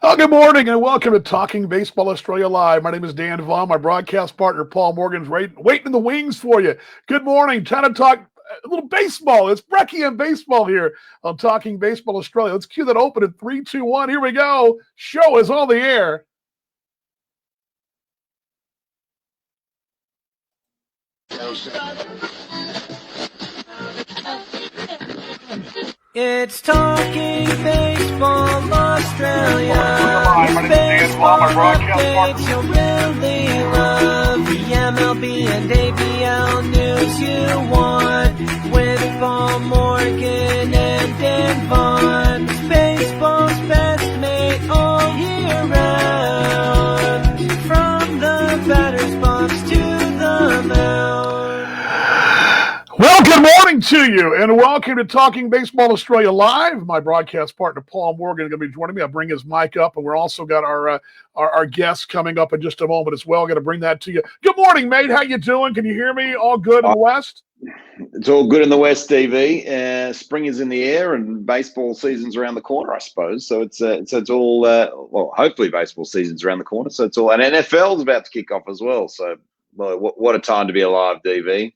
Good morning and welcome to Talking Baseball Australia Live. My name is Dan Vaughn. My broadcast partner Paul Morgan's waiting in the wings for you. Good morning. Time to talk a little baseball. It's Brecky and baseball here on Talking Baseball Australia. Let's cue that open in 3, 2, 1. Here we go. Show is on the air. It's Talking Baseball Australia. My name is Dan Vaughn. My broadcast partner. You'll really love the MLB and ABL news you want with Paul Morgan and Dan Vaughn. It's baseball's best mate all year round. From the batter's box to the mound. Well, good morning to you, and welcome to Talking Baseball Australia Live. My broadcast partner, Paul Morgan, is going to be joining me. I'll bring his mic up, and we're also got our guests coming up in just a moment as well. Going to bring that to you. Good morning, mate. How you doing? Can you hear me? All good in the West? It's all good in the West, DV. Spring is in the air, and baseball season's around the corner, I suppose. So it's all well. Hopefully, baseball season's around the corner. So it's all, and NFL's about to kick off as well. So, well, what a time to be alive, DV.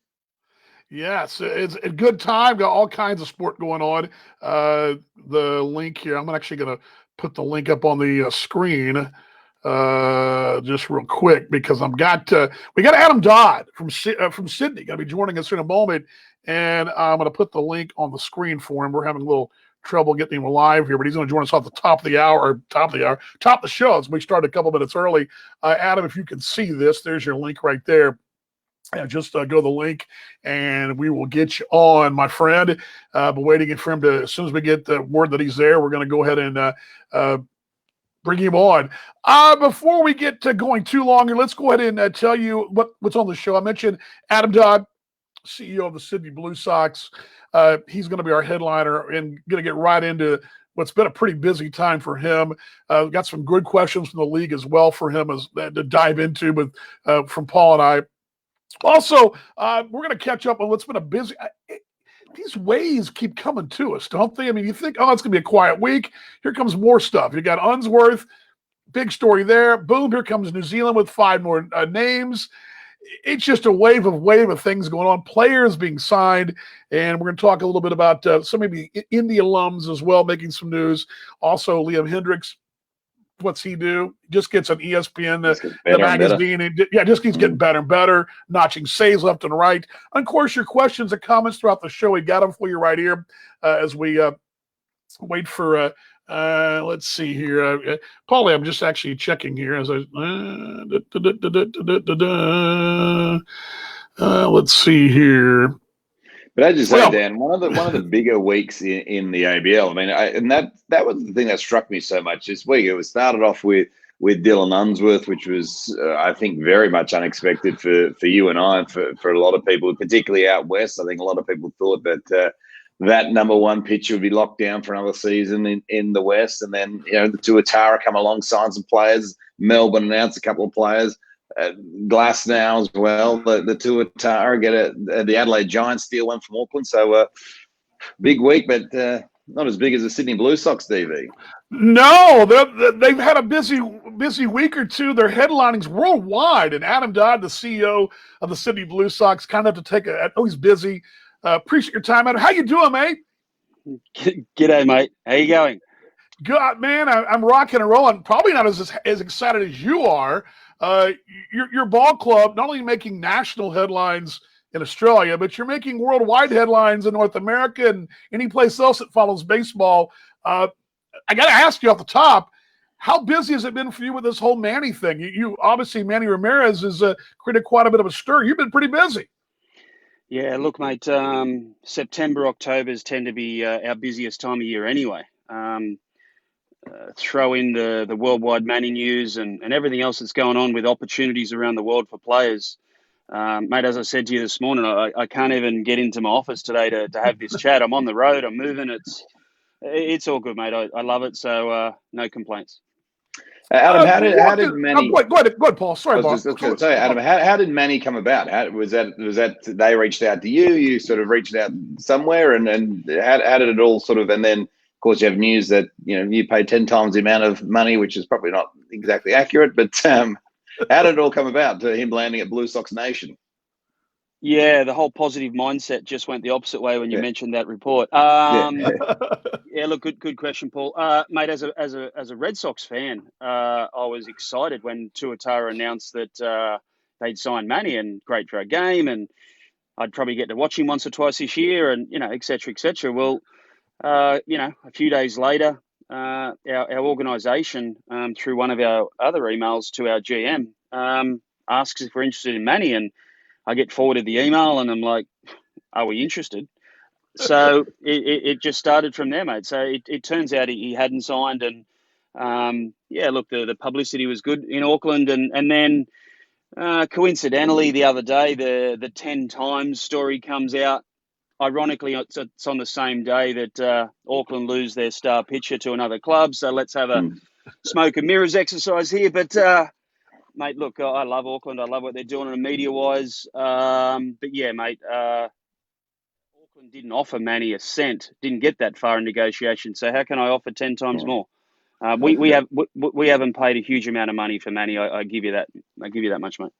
Yes, it's a good time. Got all kinds of sport going on. The link here, I'm actually going to put the link up on the screen just real quick because we got Adam Dodd from Sydney going to be joining us in a moment, and I'm going to put the link on the screen for him. We're having a little trouble getting him live here, but he's going to join us off the top of the show as we start a couple minutes early. Adam, if you can see this, there's your link right there. Yeah, just go to the link and we will get you on, my friend. But waiting for him to, as soon as we get the word that he's there, we're going to go ahead and bring him on. Before we get to going too long, let's go ahead and tell you what's on the show. I mentioned Adam Dodd, CEO of the Sydney Blue Sox. He's going to be our headliner and going to get right into what's been a pretty busy time for him. Got some good questions from the league as well for him to dive into from Paul and I. Also, we're going to catch up on what's been a busy. These waves keep coming to us, don't they? I mean, you think, oh, it's going to be a quiet week. Here comes more stuff. You got Unsworth, big story there. Boom, here comes New Zealand with 5 more names. It's just a wave of things going on. Players being signed, and we're going to talk a little bit about some of the Indy alums as well, making some news. Also, Liam Hendricks. What's he do? Just gets an ESPN, the magazine, and just keeps getting better and better, notching saves left and right. And of course, your questions and comments throughout the show, we got them for you right here as we wait for. Let's see here, Paulie. I'm just actually checking here as I. Let's see here. But I just say, Dan, one of the bigger weeks in the ABL. I mean, and that was the thing that struck me so much this week. It was started off with Dylan Unsworth, which was I think very much unexpected for you and I, and for a lot of people, particularly out west. I think a lot of people thought that that number one pitcher would be locked down for another season in the West, and then the Tuatara come along, sign some players. Melbourne announced a couple of players. Glass now as well. The Tuatara get the Adelaide Giants steal one from Auckland. So big week, but not as big as the Sydney Blue Sox, DV. No, they've had a busy week or two. Their headlining's worldwide, and Adam Dodd, the CEO of the Sydney Blue Sox, kind of have to take he's busy. Appreciate your time, Adam. How you doing, mate? G'day, mate. How you going? Good, man. I'm rocking and rolling. Probably not as excited as you are. Your ball club not only making national headlines in Australia, but you're making worldwide headlines in North America and any place else that follows baseball. I got to ask you off the top, how busy has it been for you with this whole Manny thing? You obviously, Manny Ramirez has created quite a bit of a stir. You've been pretty busy. Yeah, look, mate, September, Octobers tend to be our busiest time of year anyway. Throw in the worldwide Manny news and everything else that's going on with opportunities around the world for players. Mate, as I said to you this morning, I can't even get into my office today to have this chat. I'm on the road. I'm moving. It's all good, mate. I love it. So no complaints. Adam, how did Manny? Go ahead, Paul. Sorry, I was just going to say, Adam, how did Manny come about? Was that they reached out to you? You sort of reached out somewhere, and how did it all sort of? And then, of course, you have news that you pay 10 times the amount of money, which is probably not exactly accurate. But how did it all come about to him landing at Blue Sox Nation? Yeah, the whole positive mindset just went the opposite way when you mentioned that report. Yeah, look, good question, Paul. Mate, as a Red Sox fan, I was excited when Tuatara announced that they'd signed Manny, and great for our game, and I'd probably get to watch him once or twice this year, and et cetera, et cetera. Well, a few days later, our organisation, through one of our other emails to our GM, asks if we're interested in Manny, and I get forwarded the email, and I'm like, "Are we interested?" So it just started from there, mate. So it turns out he hadn't signed, and look, the publicity was good in Auckland, and then coincidentally the other day the 10 times story comes out. Ironically, it's on the same day that Auckland lose their star pitcher to another club. So let's have a smoke and mirrors exercise here. But mate, look, I love Auckland. I love what they're doing on media-wise. But yeah, mate, Auckland didn't offer Manny a cent, didn't get that far in negotiation. So how can I offer 10 times more? We haven't paid a huge amount of money for Manny. I give you that. I give you that much, mate.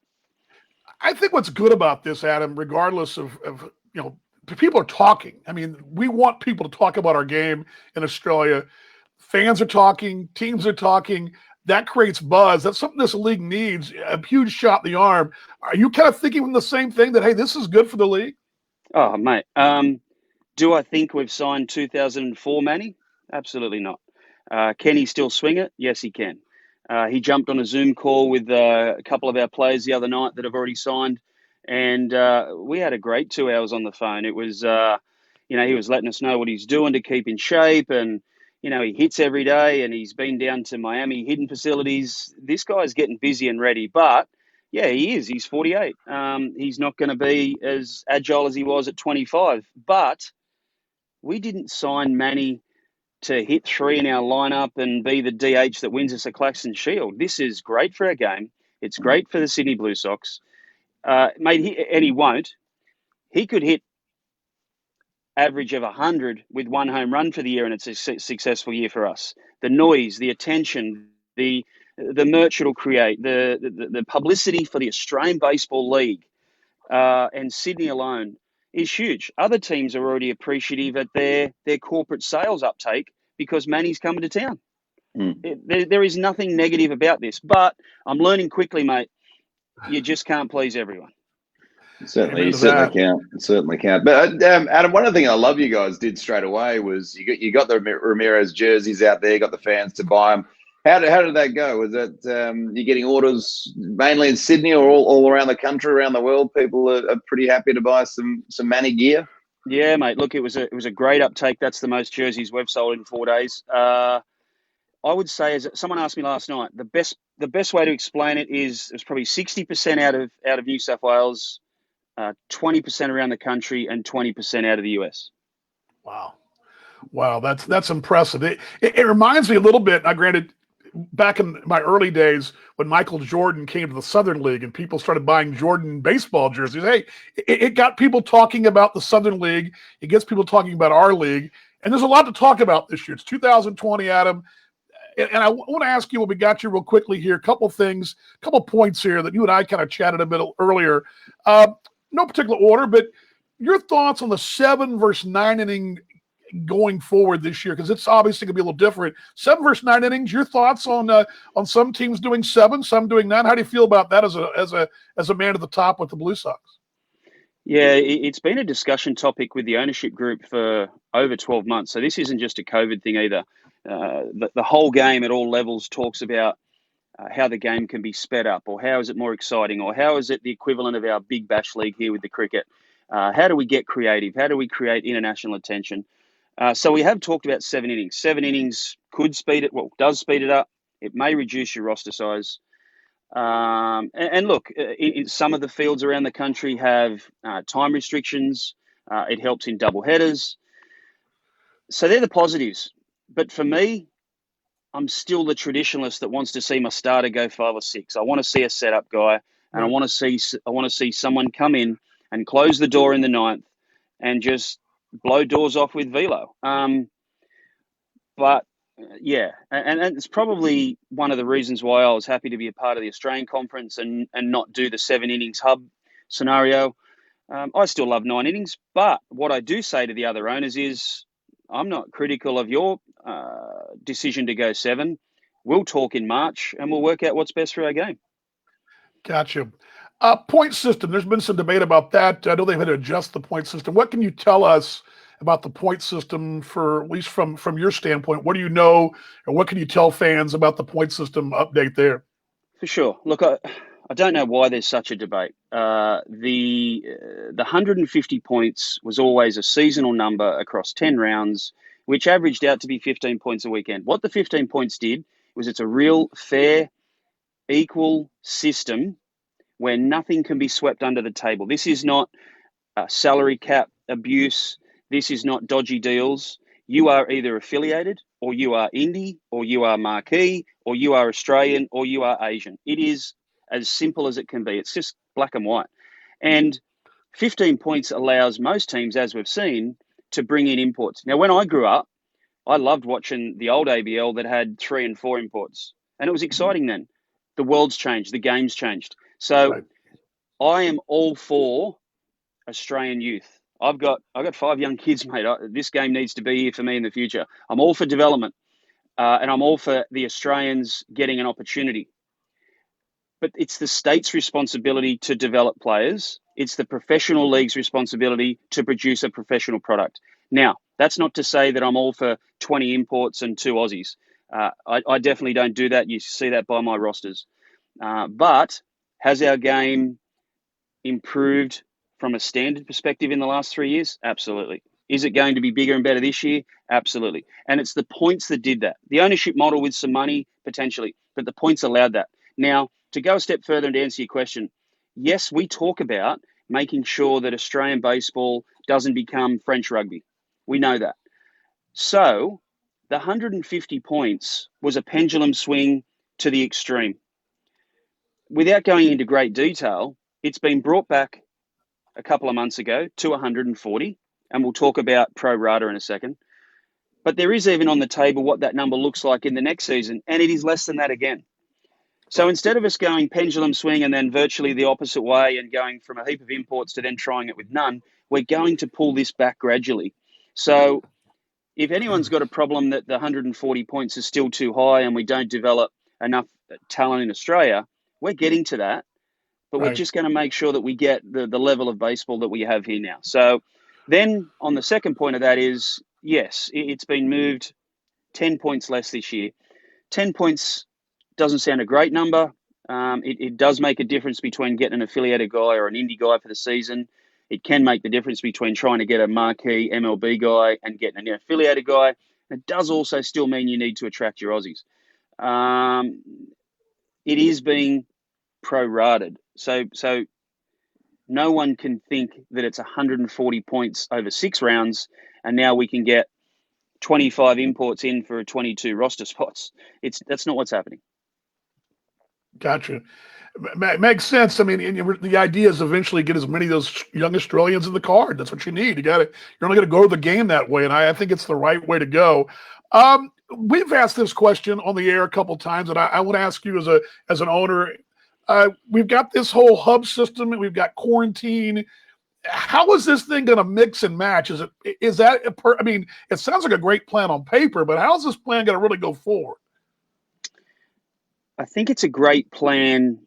I think what's good about this, Adam, regardless of people are talking. I mean, we want people to talk about our game in Australia. Fans are talking, teams are talking. That creates buzz. That's something this league needs, a huge shot in the arm. Are you kind of thinking the same thing, that, hey, this is good for the league? Oh, mate. Do I think we've signed 2004 Manny? Absolutely not. Can he still swing it? Yes, he can. He jumped on a Zoom call with a couple of our players the other night that have already signed, and we had a great 2 hours on the phone. It was, he was letting us know what he's doing to keep in shape, and he hits every day, and he's been down to Miami hidden facilities. This guy's getting busy and ready, but yeah, he is. He's 48. He's not going to be as agile as he was at 25, but we didn't sign Manny to hit 3 in our lineup and be the DH that wins us a Claxton Shield. This is great for our game. It's great for the Sydney Blue Sox. Mate, and he won't. He could hit average of 100 with 1 home run for the year, and it's a successful year for us. The noise, the attention, the merch it'll create, the publicity for the Australian Baseball League and Sydney alone is huge. Other teams are already appreciative at their corporate sales uptake because Manny's coming to town. There is nothing negative about this, but I'm learning quickly, mate. You just can't please everyone. Certainly can't. But Adam, one of the things I love you guys did straight away was you got the Ramirez jerseys out there, you got the fans to buy them. How did that go? Was that you getting orders mainly in Sydney or all around the country, around the world? People are pretty happy to buy some Manny gear. Yeah, mate. Look, it was a great uptake. That's the most jerseys we've sold in 4 days. I would say, as someone asked me last night, the best way to explain it is it's probably 60% out of New South Wales, 20% around the country, and 20% out of the US. Wow, that's impressive. It reminds me a little bit. Now, granted, back in my early days when Michael Jordan came to the Southern League and people started buying Jordan baseball jerseys, hey, it got people talking about the Southern League. It gets people talking about our league, and there's a lot to talk about this year. It's 2020, Adam. And I want to ask you, when we got you real quickly here, a couple points here that you and I kind of chatted a bit earlier. No particular order, but your thoughts on the 7 versus 9 inning going forward this year, because it's obviously going to be a little different. 7 versus 9 innings. Your thoughts on some teams doing 7, some doing 9. How do you feel about that as a man at the top with the Blue Sox? Yeah, it's been a discussion topic with the ownership group for over 12 months. So this isn't just a COVID thing either. The whole game at all levels talks about how the game can be sped up, or how is it more exciting, or how is it the equivalent of our Big Bash League here with the cricket? How do we get creative? How do we create international attention? So we have talked about 7 innings. 7 innings does speed it up. It may reduce your roster size. And look, some of the fields around the country have time restrictions. It helps in double headers. So they're the positives. But for me, I'm still the traditionalist that wants to see my starter go 5 or 6. I want to see a setup guy, and I want to see someone come in and close the door in the 9th and just blow doors off with velo. But yeah, and it's probably one of the reasons why I was happy to be a part of the Australian conference and not do the 7 innings hub scenario. I still love 9 innings, but what I do say to the other owners is I'm not critical of your decision to go 7. We'll talk in March and we'll work out what's best for our game. Gotcha. Point system. There's been some debate about that. I know they've had to adjust the point system. What can you tell us about the point system, for at least from your standpoint? What do you know, and what can you tell fans about the point system update there? For sure. Look, I don't know why there's such a debate. The 150 points was always a seasonal number across 10 rounds, which averaged out to be 15 points a weekend. What the 15 points did was it's a real fair, equal system where nothing can be swept under the table. This is not salary cap abuse. This is not dodgy deals. You are either affiliated, or you are indie, or you are marquee, or you are Australian, or you are Asian. It is as simple as it can be. It's just black and white. And 15 points allows most teams, as we've seen, to bring in imports. Now, when I grew up, I loved watching the old ABL that had 3 and 4 imports. And it was exciting then. The world's changed. The game's changed. So Right. I am all for Australian youth. I've got 5 young kids, mate. This game needs to be here for me in the future. I'm all for development, and I'm all for the Australians getting an opportunity. But it's the state's responsibility to develop players. It's the professional league's responsibility to produce a professional product. Now, that's not to say that I'm all for 20 imports and 2 Aussies. I definitely don't do that. You see that by my rosters. But has our game improved from a standard perspective in the last 3 years? Absolutely. Is it going to be bigger and better this year? Absolutely. And it's the points that did that. The ownership model with some money, potentially, but the points allowed that. Now, to go a step further and to answer your question, yes, we talk about making sure that Australian baseball doesn't become French rugby. We know that. So the 150 points was a pendulum swing to the extreme. Without going into great detail, it's been brought back a couple of months ago to 140, and we'll talk about pro rata in a second. But there is even on the table what that number looks like in the next season, and it is less than that again. So instead of us going pendulum swing and then virtually the opposite way and going from a heap of imports to then trying it with none, we're going to pull this back gradually. So if anyone's got a problem that the 140 points is still too high and we don't develop enough talent in Australia, we're getting to that. But we're just going to make sure that we get the level of baseball that we have here now. So then on the second point of that is, yes, it's been moved 10 points less this year. 10 points doesn't sound a great number. It does make a difference between getting an affiliated guy or an indie guy for the season. It can make the difference between trying to get a marquee MLB guy and getting an affiliated guy. It does also still mean you need to attract your Aussies. It is being prorated. So no one can think that it's 140 points over 6 rounds and now we can get 25 imports in for 22 roster spots. That's not what's happening. Gotcha. Makes sense. I mean, the idea is eventually get as many of those young Australians in the card. That's what you need. You're only going to go to the game that way, and I think it's the right way to go. We've asked this question on the air a couple times, and I want to ask you as an owner. We've got this whole hub system, and we've got quarantine. How is this thing going to mix and match? It sounds like a great plan on paper, but how's this plan going to really go forward? I think it's a great plan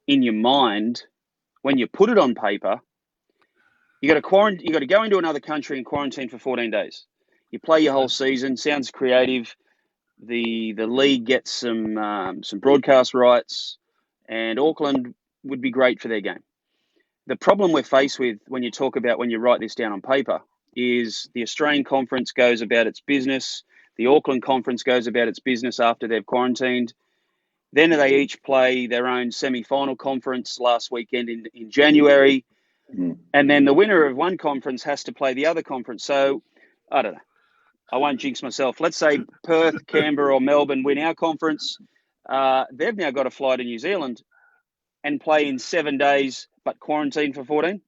in your mind. When you put it on paper, you got to go into another country and quarantine for 14 days. You play your whole season. Sounds creative. The league gets some broadcast rights, and Auckland would be great for their game. The problem we're faced with when you write this down on paper is the Australian conference goes about its business. The Auckland conference goes about its business after they've quarantined. Then they each play their own semi-final conference last weekend in January. And then the winner of one conference has to play the other conference. So, I don't know. I won't jinx myself. Let's say Perth, Canberra or Melbourne win our conference. They've now got to fly to New Zealand and play in 7 days but quarantine for 14.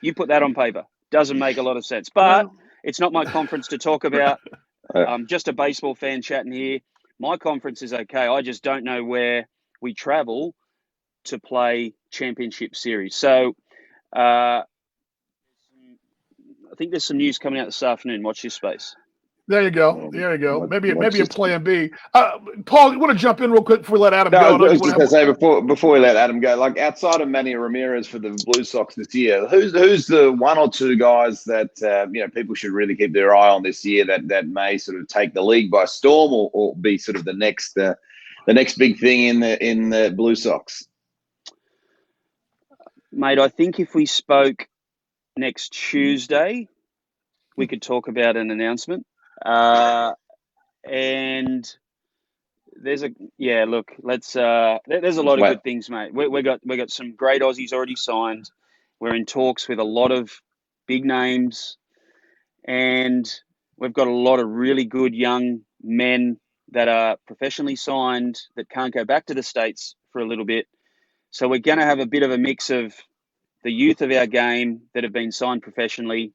You put that on paper. Doesn't make a lot of sense. But It's not my conference to talk about. I'm just a baseball fan chatting here. My conference is okay. I just don't know where we travel to play championship series. So I think there's some news coming out this afternoon. Watch this space. There you go. There you go. Maybe a plan B. Paul, you want to jump in real quick before we let Adam go? I was just going to say before we let Adam go, like outside of Manny Ramirez for the Blue Sox this year, who's the one or two guys that people should really keep their eye on this year that may sort of take the league by storm or be sort of the next big thing in the Blue Sox? Mate, I think if we spoke next Tuesday, we could talk about an announcement. And there's a lot of good things, mate. We got some great Aussies already signed. We're in talks with a lot of big names, and we've got a lot of really good young men that are professionally signed that can't go back to the States for a little bit. So we're going to have a bit of a mix of the youth of our game that have been signed professionally,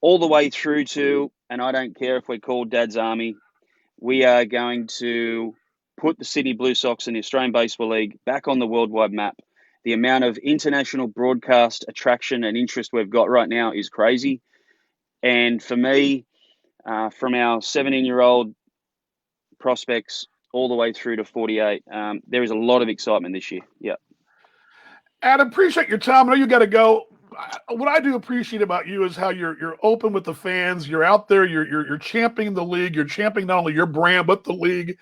all the way through to, and I don't care if we're called Dad's Army, we are going to put the Sydney Blue Sox and the Australian Baseball League back on the worldwide map. The amount of international broadcast attraction and interest we've got right now is crazy. And for me, from our 17-year-old prospects all the way through to 48, there is a lot of excitement this year. Yeah. Adam, appreciate your time. I know you got to go. What I do appreciate about you is how you're open with the fans. You're out there. You're championing the league. You're championing not only your brand but the league.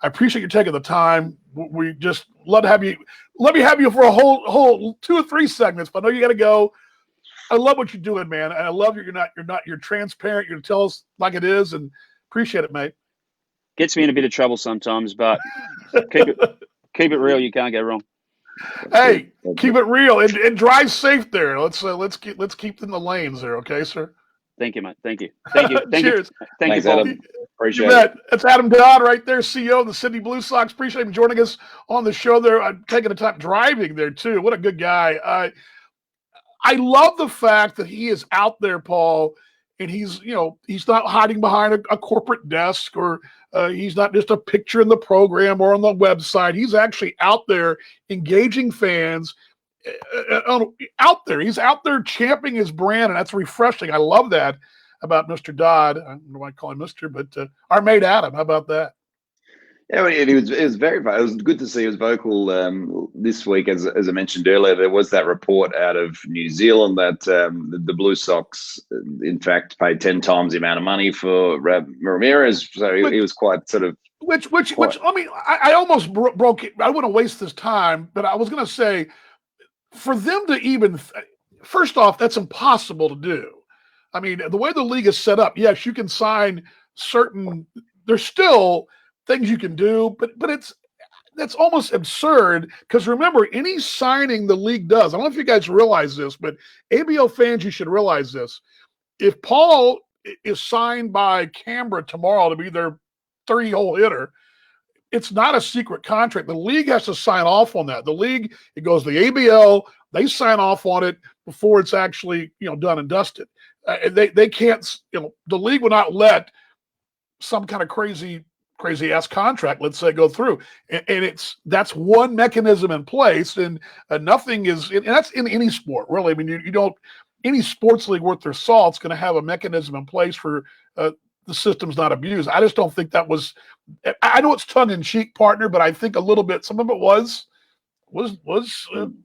I appreciate you taking the time. We just love to have you. Let me have you for a whole 2 or 3 segments. But I know you got to go. I love what you're doing, man. And I love you're transparent. You're tell us like it is, and appreciate it, mate. Gets me in a bit of trouble sometimes, but keep it real. You can't go wrong. Hey, keep it real and drive safe there. Let's keep in the lanes there, okay, sir? Thank you, mate. Thank you. Cheers. Thank you, Paul. Adam. Appreciate it. That's Adam Dodd right there, CEO of the Sydney Blue Sox. Appreciate him joining us on the show there. I'm taking the time driving there too. What a good guy. I love the fact that he is out there, Paul, and he's not hiding behind a corporate desk, or he's not just a picture in the program or on the website. He's actually out there engaging fans out there. He's out there championing his brand, and that's refreshing. I love that about Mr. Dodd. I don't know why I call him Mr., but our mate Adam. How about that? Yeah, it was very. It was good to see he was vocal this week. As I mentioned earlier, there was that report out of New Zealand that the Blue Sox, in fact, paid 10 times the amount of money for Ramirez. So he was quite sort of. Which I mean, I almost broke it. I wouldn't waste this time, but I was going to say, for them to even, first off, that's impossible to do. I mean, the way the league is set up, yes, you can sign certain. There's still things you can do, but that's almost absurd, because remember, any signing the league does, I don't know if you guys realize this, but ABL fans, you should realize this. If Paul is signed by Canberra tomorrow to be their 30-hole hitter, it's not a secret contract. The league has to sign off on that. The league, it goes to the ABL, they sign off on it before it's actually done and dusted. They can't, the league will not let some kind of crazy ass contract, let's say, go through, and that's one mechanism in place, and nothing is, and that's in any sport, really. I mean, you don't, any sports league worth their salt's going to have a mechanism in place for the system's not abused. I just don't think that was. I know it's tongue in cheek, partner, but I think a little bit, some of it was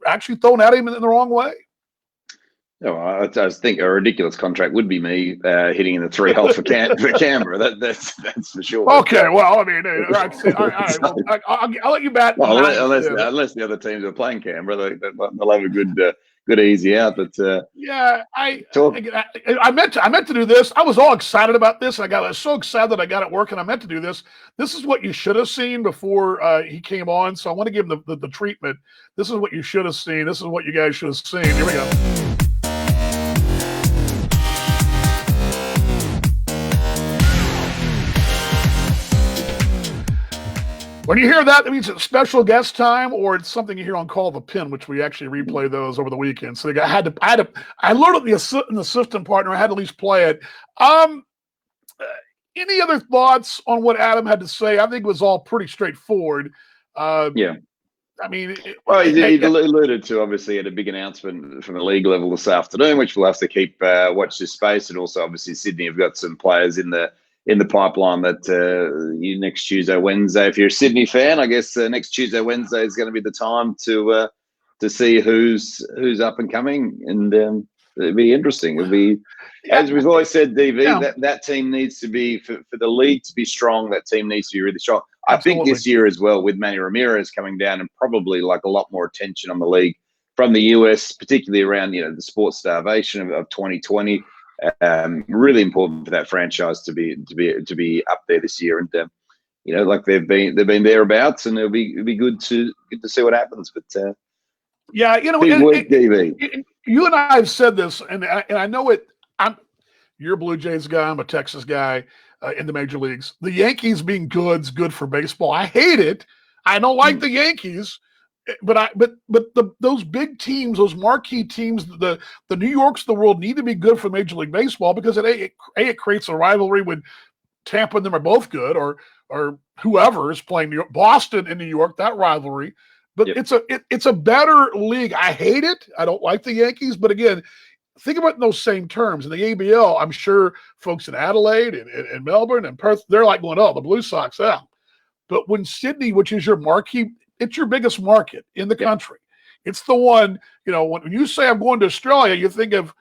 actually thrown at him in the wrong way. No, I think a ridiculous contract would be me hitting in the 3-hole for Canberra. That's for sure. Okay, well, I mean, all right, well, I'll let you bat. Well, unless the other teams are playing Canberra, they'll have a good easy out. But yeah, I meant to do this. I was all excited about this. I was so excited that I got it working. I meant to do this. This is what you should have seen before he came on. So I want to give him the treatment. This is what you should have seen. This is what you guys should have seen. Here we go. When you hear that, that means it's special guest time, or it's something you hear on Call the Pin, which we actually replay those over the weekend. So I learned it an assistant partner. I had to at least play it. Any other thoughts on what Adam had to say? I think it was all pretty straightforward. Yeah. I mean, well, he alluded to obviously at a big announcement from the league level this afternoon, which we'll have to keep watch this space, and also obviously Sydney have got some players in the pipeline that next Tuesday, Wednesday. If you're a Sydney fan, I guess next Tuesday, Wednesday is going to be the time to see who's up and coming, and it'll be interesting. It'll be, as we've always said, DV, that team needs to be for the league to be strong. That team needs to be really strong. I think this year as well, with Manny Ramirez coming down, and probably like a lot more attention on the league from the US, particularly around the sports starvation of 2020. Really important for that franchise to be up there this year, and like they've been thereabouts, and it'll be good to see what happens. But big week, DV. You and I have said this, and I know it. You're a Blue Jays guy. I'm a Texas guy in the major leagues. The Yankees being good's good for baseball. I hate it. I don't like the Yankees, but those big teams, those marquee teams, the New Yorks of the world need to be good for Major League Baseball, because it creates a rivalry when Tampa and them are both good, or whoever is playing New York, Boston and New York, that rivalry. But it's a better league. I hate it. I don't like the Yankees, but again, think about it in those same terms. In the ABL, I'm sure folks in Adelaide and Melbourne and Perth, they're like going, oh, the Blue Sox out. But when Sydney, which is your marquee, it's your biggest market in the country. It's the one, when you say I'm going to Australia, you think of,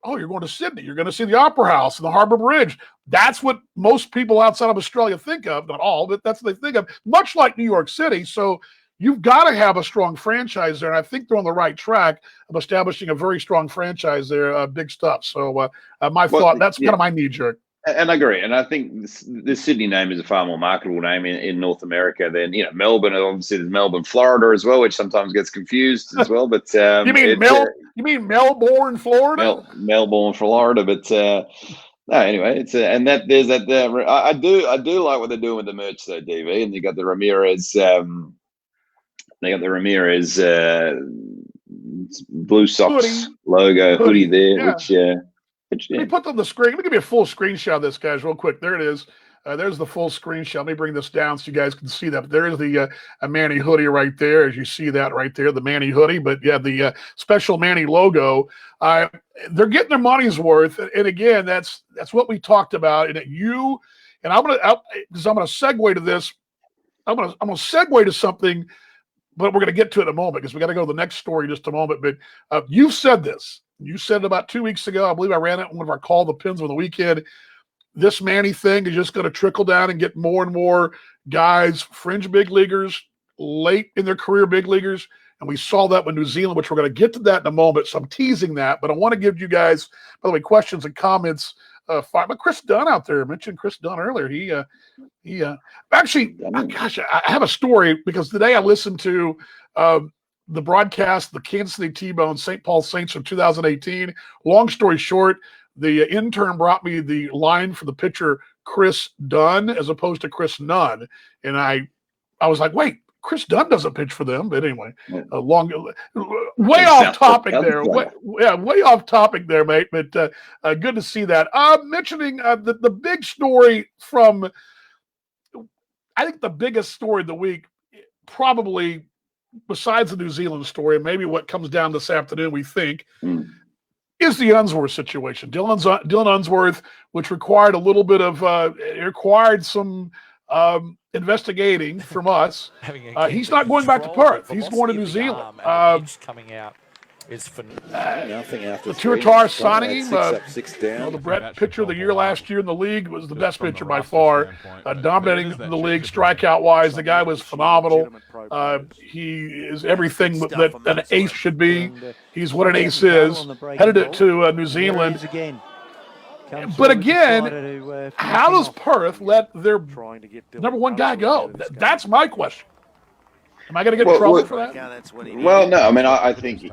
oh, you're going to Sydney. You're going to see the Opera House and the Harbour Bridge. That's what most people outside of Australia think of. Not all, but that's what they think of, much like New York City. So you've got to have a strong franchise there, and I think they're on the right track of establishing a very strong franchise there. Big stuff. So thought, that's kind of my knee-jerk. And I agree. And I think the Sydney name is a far more marketable name in North America than Melbourne. Obviously, there's Melbourne, Florida as well, which sometimes gets confused as well. But you mean Melbourne, Florida? Melbourne, Florida. But no, anyway, it's and that there's that. I do like what they're doing with the merch though, DV, and you got the Ramirez. They got the Ramirez Blue Sox logo hoodie there, which let me put on the screen. Let me give you a full screenshot of this, guys, real quick. There it is. There's the full screenshot. Let me bring this down so you guys can see that. But there is the a Manny hoodie right there, as you see that right there, the Manny hoodie. But yeah, the special Manny logo. They're getting their money's worth, and again, that's what we talked about. And I'm gonna segue to this. I'm gonna segue to something. But we're going to get to it in a moment, because we got to go to the next story in just a moment. But you've said this. You said it about 2 weeks ago. I believe I ran it in one of our Call the Pins over the weekend. This Manny thing is just going to trickle down and get more and more guys, fringe big leaguers, late in their career big leaguers. And we saw that with New Zealand, which we're going to get to that in a moment. So I'm teasing that. But I want to give you guys, by the way, questions and comments. But Chris Dunn out there, I mentioned Chris Dunn earlier. He actually, gosh, I have a story, because today I listened to the broadcast, the Kansas City T-Bone St. Paul Saints from 2018. Long story short, the intern brought me the line for the pitcher Chris Dunn as opposed to Chris Nunn, and I was like, wait, Chris Dunn doesn't pitch for them. But anyway, way off topic there. Way off topic there, mate. But good to see that. Mentioning the big story from, I think the biggest story of the week, probably besides the New Zealand story, and maybe what comes down this afternoon, we think, is the Unsworth situation. Dylan Unsworth, which required a little bit of, some investigating from us. He's not going back to Perth. He's going to New Zealand. Coming out is nothing after the Tuatara signing him. The Brett pitcher of the year last year in the league was the best pitcher by far, dominating the league strikeout wise. The guy was phenomenal. He is everything that an ace should be. He's what an ace is. Headed it to New Zealand. But again, how does Perth let their number one guy go? That's my question. Am I going to get in trouble for that? Well, no. I mean, I think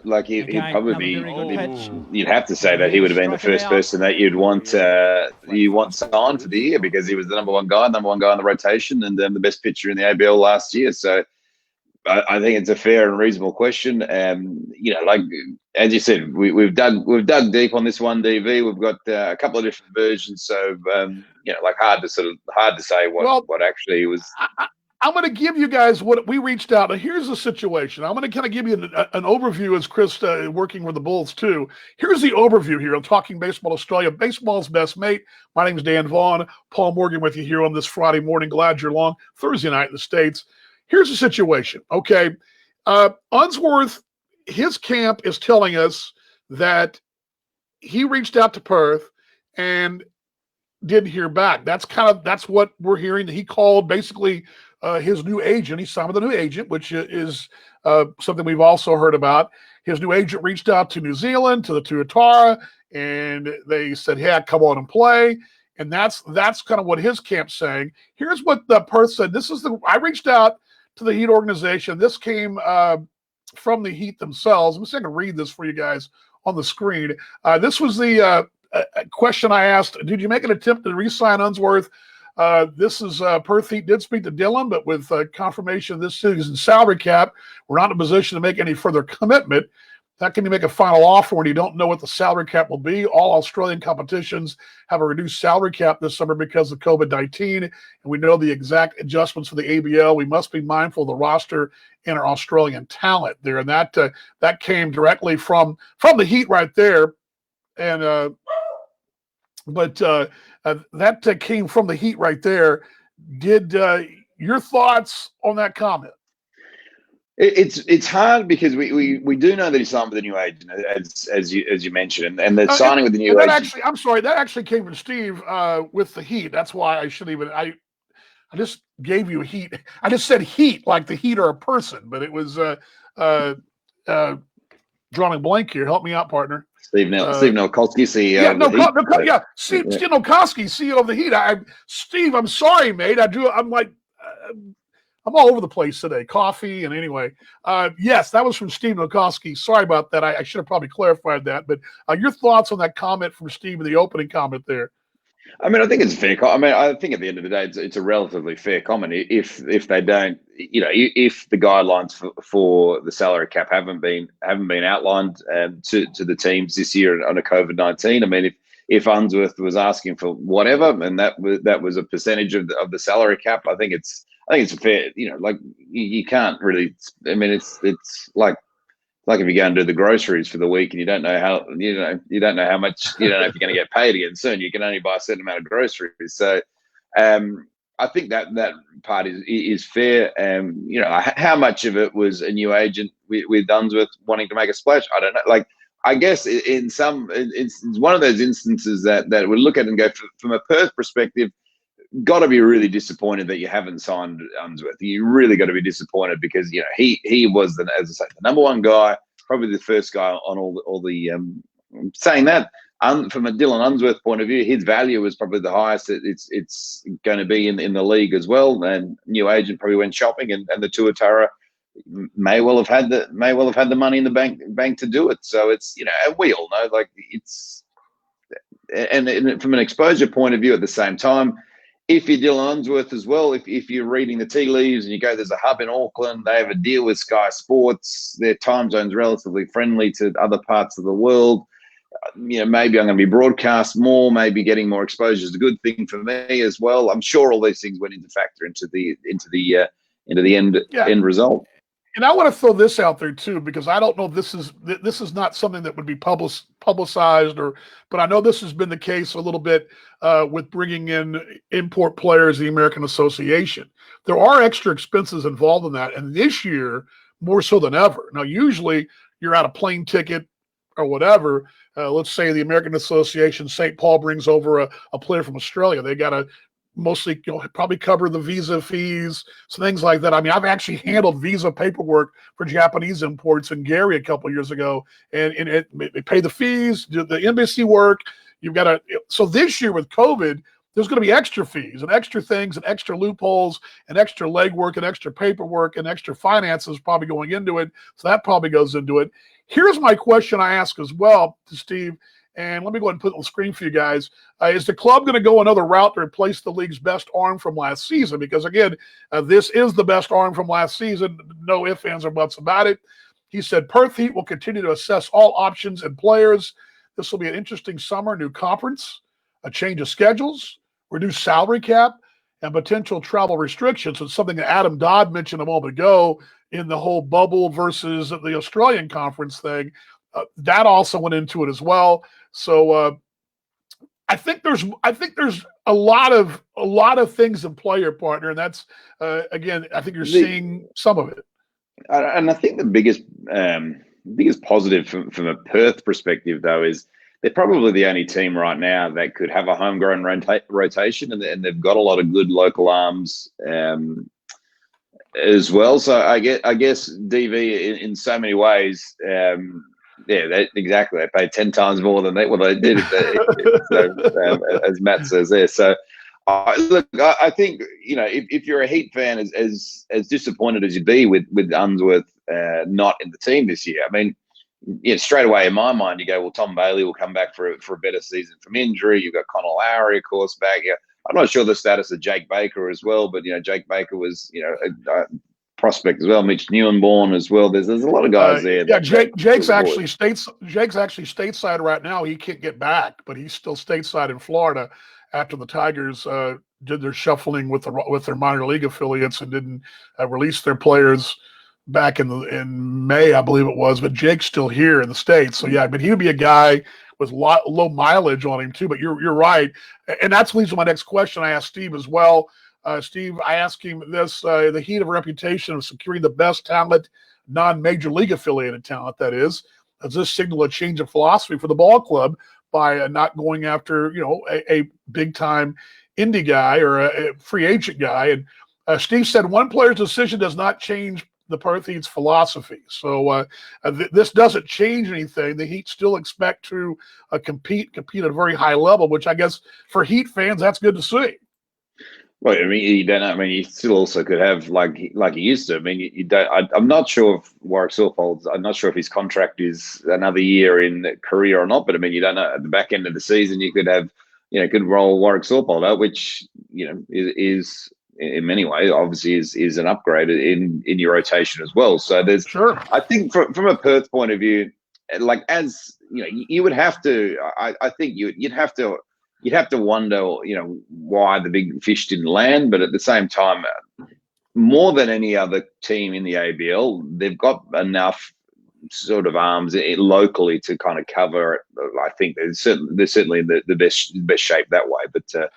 like he'd Again, probably another very good pitch. you'd have to say that he would have been the first person that you'd want signed for the year because he was the number one guy on the rotation, and the best pitcher in the ABL last year. So I think it's a fair and reasonable question. Like as you said, we've dug deep on this one, DV. We've got a couple of different versions, so like hard to say what actually was. I'm going to give you guys what we reached out. Now, here's the situation. I'm going to kind of give you an overview as Chris working with the Bulls too. Here's the overview here. I'm talking Baseball Australia, baseball's best mate. My name's Dan Vaughn. Paul Morgan with you here on this Friday morning. Glad you're along. Thursday night in the States. Here's the situation. Okay. Unsworth, his camp is telling us that he reached out to Perth and didn't hear back. That's what we're hearing. He called basically his new agent. He signed with a new agent, which is something we've also heard about. His new agent reached out to New Zealand, to the Tuatara, and they said, "Yeah, come on and play." And that's kind of what his camp's saying. Here's what the Perth said. I reached out to the Heat organization. This came from the Heat themselves. I'm just going to read this for you guys on the screen. This was the question I asked. Did you make an attempt to re-sign Unsworth? This is Perth Heat did speak to Dylan, but with confirmation of this season's salary cap, we're not in a position to make any further commitment. How can you make a final offer when you don't know what the salary cap will be? All Australian competitions have a reduced salary cap this summer because of COVID-19, and we know the exact adjustments for the ABL. We must be mindful of the roster and our Australian talent there, and that came directly from the Heat right there, and that came from the Heat right there. Did your thoughts on that comment? It's hard because we do know that he signed with a new agent, as you mentioned, and the signing with the new agent. I'm sorry, that actually came from Steve with the Heat. That's why I shouldn't even. I just gave you Heat. I just said Heat like the Heat are a person, but it was drawing a blank here. Help me out, partner. Steve Nowakowski, CEO. Steve Nowakowski, CEO of the Heat. Steve, I'm sorry, mate. I'm all over the place today. Coffee and anyway. Yes, that was from Steve Nowakowski. Sorry about that. I should have probably clarified that. But your thoughts on that comment from Steve in the opening comment there? I mean, I think it's fair. I mean, I think at the end of the day, it's a relatively fair comment. If they don't, if the guidelines for the salary cap haven't been outlined to the teams this year under COVID-19. I mean, if Unsworth was asking for whatever, and that was a percentage of the salary cap, I think it's a fair. Like you can't really. I mean, it's like if you go and do the groceries for the week and you don't know how much, you don't know if you're going to get paid again soon. You can only buy a certain amount of groceries. So I think that part is fair. How much of it was a new agent with Unsworth wanting to make a splash? I don't know. Like, I guess it's one of those instances that we look at and go, from a Perth perspective, got to be really disappointed that you haven't signed Unsworth. You really got to be disappointed because he was as I say, the number one guy, probably the first guy on all the saying that from a Dylan Unsworth point of view, his value was probably the highest it's going to be in the league as well. And new agent probably went shopping, and the Tuatara may well have had the money in the bank to do it. So it's and we all know it's and from an exposure point of view at the same time. If you're Dylan Unsworth as well, if you're reading the tea leaves and you go, there's a hub in Auckland, they have a deal with Sky Sports, their time zone's relatively friendly to other parts of the world. Maybe I'm going to be broadcast more, maybe getting more exposure is a good thing for me as well. I'm sure all these things went into factor into the end result. And I want to throw this out there too, because I don't know if this is not something that would be publicized, but I know this has been the case a little bit with bringing in import players, the American Association. There are extra expenses involved in that, and this year more so than ever. Now, usually you're out a plane ticket or whatever. Let's say the American Association, St. Paul brings over a player from Australia. They got to mostly probably cover the visa fees, so things like that. I mean, I've actually handled visa paperwork for Japanese imports in Gary a couple of years ago, and they pay the fees, do the embassy work. You've got to. So this year with COVID, there's going to be extra fees and extra things and extra loopholes and extra legwork and extra paperwork and extra finances probably going into it. So that probably goes into it. Here's my question I ask as well to Steve, and let me go ahead and put it on the screen for you guys. Is the club going to go another route to replace the league's best arm from last season? Because, again, this is the best arm from last season. No ifs, ands, or buts about it. He said Perth Heat will continue to assess all options and players. This will be an interesting summer, new conference, a change of schedules, reduced salary cap, and potential travel restrictions. It's something that Adam Dodd mentioned a moment ago in the whole bubble versus the Australian conference thing. That also went into it as well. So I think there's a lot of things in play here, partner, and that's again, I think you're seeing some of it. And I think the biggest positive from a Perth perspective, though, is they're probably the only team right now that could have a homegrown rotation, and they've got a lot of good local arms as well. So I guess DV in so many ways, exactly. They paid 10 times more than they did, as Matt says there. So look, I think if you're a Heat fan, as disappointed as you'd be with Unsworth not in the team this year, I mean, straight away in my mind, you go, well, Tom Bailey will come back for a better season from injury. You've got Connor Lowry, of course, back. Yeah, I'm not sure the status of Jake Baker as well, but Jake Baker was a prospect as well. Mitch Neuenborn as well. There's a lot of guys there. Yeah, Jake's actually stateside right now. He can't get back, but he's still stateside in Florida after the Tigers did their shuffling with their minor league affiliates and didn't release their players back in May, I believe it was. But Jake's still here in the States, so yeah. But he would be a guy with low mileage on him too. But you're right, and that's leads to my next question. I asked Steve as well. Steve, I asked him this: the Heat have a reputation of securing the best talent, non-major league affiliated talent. That is, does this signal a change of philosophy for the ball club by not going after a big time indie guy or a free agent guy? And Steve said one player's decision does not change the Perth Heat's philosophy. So this doesn't change anything. The Heat still expect to compete at a very high level, which I guess for Heat fans, that's good to see. Well, I mean, you don't know. I mean, you still also could have like you used to. I mean, you don't. I'm not sure if Warwick Silfold. I'm not sure if his contract is another year in career or not. But I mean, you don't know. At the back end of the season, you could have, could roll Warwick Silfold out, which is in many ways obviously is an upgrade in your rotation as well. So there's. Sure. I think from a Perth point of view, like as you would have to. I think you'd have to. You'd have to wonder, why the big fish didn't land. But at the same time, more than any other team in the ABL, they've got enough sort of arms locally to kind of cover it. I think they're certainly in the best shape that way. But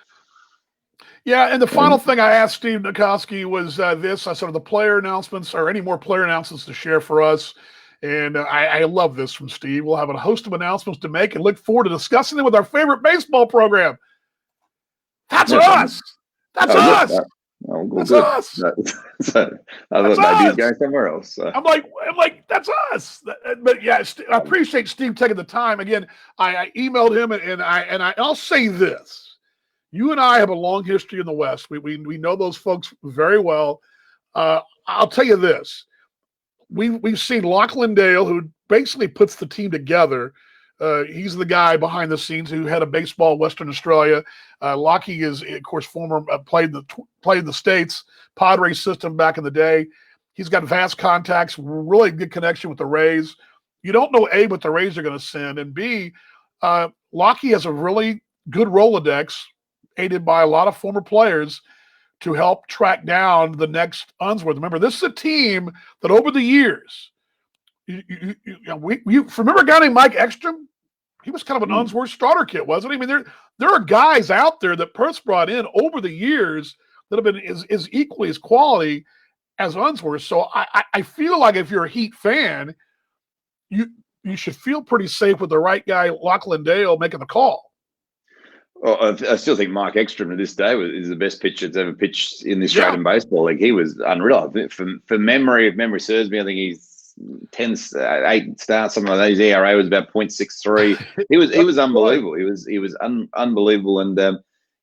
yeah, and the final thing I asked Steve Nikoski was this: I said, the player announcements or any more player announcements to share for us. And I love this from Steve. We'll have a host of announcements to make and look forward to discussing them with our favorite baseball program. That's us. That's us. That's us. I thought maybe he's going somewhere else. So. I'm like, that's us. But yeah, I appreciate Steve taking the time. Again, I emailed him and I'll say this: you and I have a long history in the West. We know those folks very well. I'll tell you this. We've seen Lachlan Dale, who basically puts the team together. He's the guy behind the scenes who had a baseball Western Australia. Lockie is, of course, former played in the States Padres system back in the day. He's got vast contacts, really good connection with the Rays. You don't know A, what the Rays are going to send, and B, Lockie has a really good Rolodex, aided by a lot of former players, to help track down the next Unsworth. Remember, this is a team that over the years, you remember a guy named Mike Ekstrom? He was kind of an Unsworth starter kit, wasn't he? I mean, there are guys out there that Perth's brought in over the years that have been as equally as quality as Unsworth. So I feel like if you're a Heat fan, you should feel pretty safe with the right guy, Lachlan Dale, making the call. Well, I still think Mike Ekstrom to this day is the best pitcher that's ever pitched in the Australian baseball league. He was unreal. For memory, if memory serves me, I think he's 8 starts, something like that. His ERA was about .63. He was unbelievable. He was unbelievable, and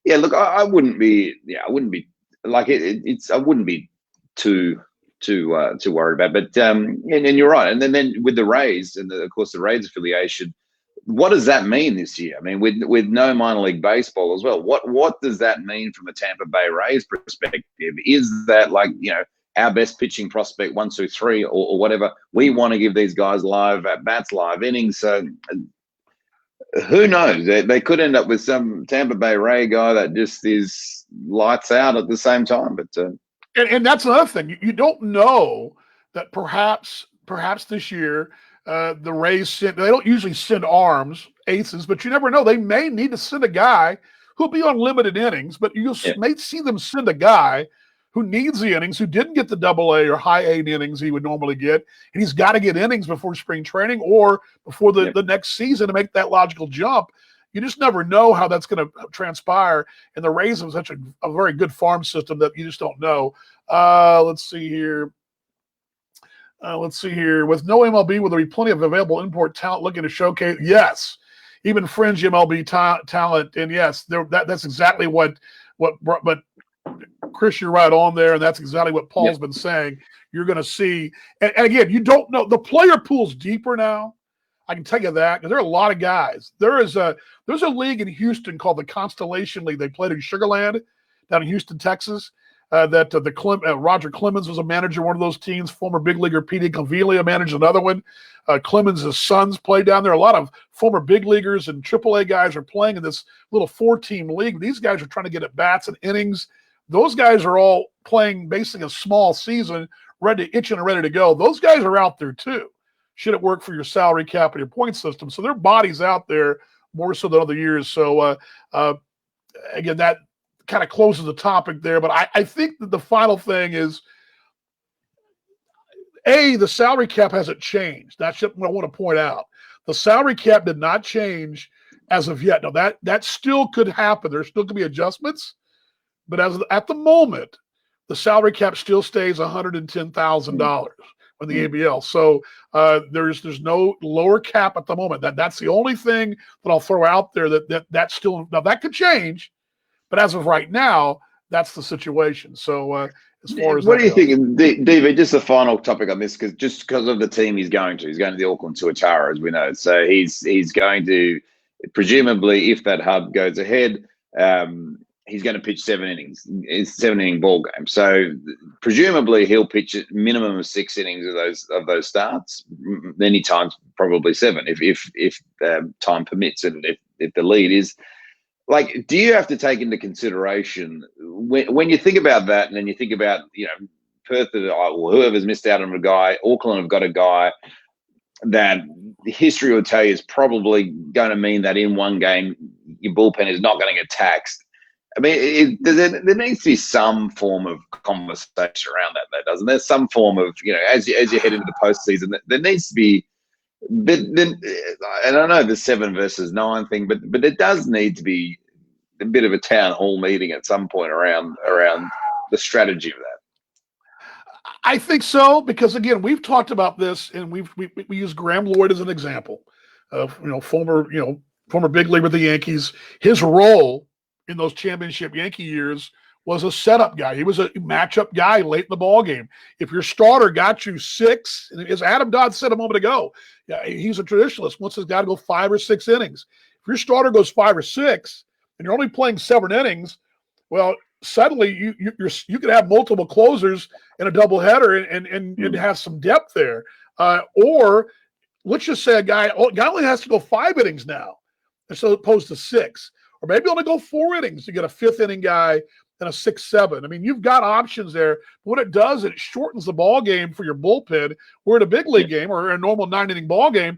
Yeah, look, I wouldn't be. Yeah, I wouldn't be like it's. I wouldn't be too worried about. But and you're right. And then with the Rays and of course the Rays affiliation, what does that mean this year? I mean, with no minor league baseball as well, what does that mean from a Tampa Bay Rays perspective? Is that like our best pitching prospect 1, 2, 3 or whatever? We want to give these guys live at bats, live innings. So who knows? They could end up with some Tampa Bay Ray guy that just is lights out at the same time. But and that's another thing. You don't know that perhaps this year the Rays they don't usually send arms, aces, but you never know. They may need to send a guy who'll be on limited innings, but you may see them send a guy who needs the innings, who didn't get the AA or high A innings he would normally get, and he's got to get innings before spring training or before the next season to make that logical jump. You just never know how that's going to transpire. And the Rays have such a very good farm system that you just don't know. Let's see here. With no MLB, will there be plenty of available import talent looking to showcase? Yes. Even fringe MLB talent. And yes, that's exactly what Chris, you're right on there. And that's exactly what Paul's been saying. You're going to see. And again, you don't know. The player pool's deeper now. I can tell you that. There are a lot of guys. There's a league in Houston called the Constellation League. They played in Sugar Land down in Houston, Texas. Roger Clemens was a manager of one of those teams. Former big leaguer P.D. Convelia managed another one. Clemens' sons played down there. A lot of former big leaguers and AAA guys are playing in this little 4-team league. These guys are trying to get at bats and innings. Those guys are all playing basically a small season, itching and ready to go. Those guys are out there too. Should it work for your salary cap and your point system? So their body's out there more so than other years. So again, that kind of closes the topic there. But I think that the final thing is, the salary cap hasn't changed. That's what I want to point out. The salary cap did not change as of yet. Now that still could happen. There still could be adjustments, but at the moment, the salary cap still stays $110,000 on the ABL. So there's no lower cap at the moment. That's the only thing that I'll throw out there that's still, now that could change, but as of right now, that's the situation. So as far as what do you think, DV? Just a final topic on this, because of the team he's going to the Auckland Tuatara, as we know. So he's going to, presumably, if that hub goes ahead, he's going to pitch 7 innings. It's a 7-inning ball game. So presumably he'll pitch a minimum of 6 innings of those starts. Many times probably 7 if time permits, and if the lead is. Like, do you have to take into consideration when you think about that, and then you think about Perth or whoever's missed out on a guy, Auckland have got a guy that history will tell you is probably going to mean that in one game your bullpen is not going to get taxed. I mean, there needs to be some form of conversation around that, doesn't there? Some form of, as you head into the postseason, there needs to be. But then, and I know the 7 versus 9 thing, but there does need to be a bit of a town hall meeting at some point around the strategy of that. I think so, because again, we've talked about this, and we use Graham Lloyd as an example of former big league with the Yankees. His role in those championship Yankee years was a setup guy. He was a matchup guy late in the ball game. If your starter got you 6, and as Adam Dodd said a moment ago, he's a traditionalist. Wants his guy to go 5 or 6 innings. If your starter goes 5 or 6, and you're only playing 7 innings, well, suddenly you could have multiple closers in a doubleheader and have some depth there. Or let's just say a guy only has to go 5 innings now, as opposed to 6, or maybe only go 4 innings to get a 5th inning guy and a 6-7. I mean, you've got options there. What it does, it shortens the ball game for your bullpen. We're in a big league game or a normal 9-inning ball game,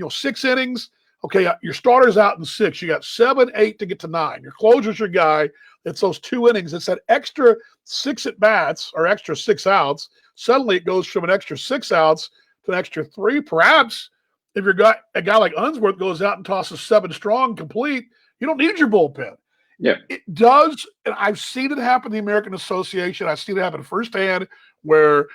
6 innings. Okay, your starter's out in 6. You got 7, 8 to get to 9. Your closer's your guy. It's those 2 innings. It's that extra 6 at bats or extra 6 outs. Suddenly it goes from an extra 6 outs to an extra 3. Perhaps if a guy like Unsworth goes out and tosses 7 strong complete, you don't need your bullpen. Yeah, it does, and I've seen it happen in the American Association. I've seen it happen firsthand where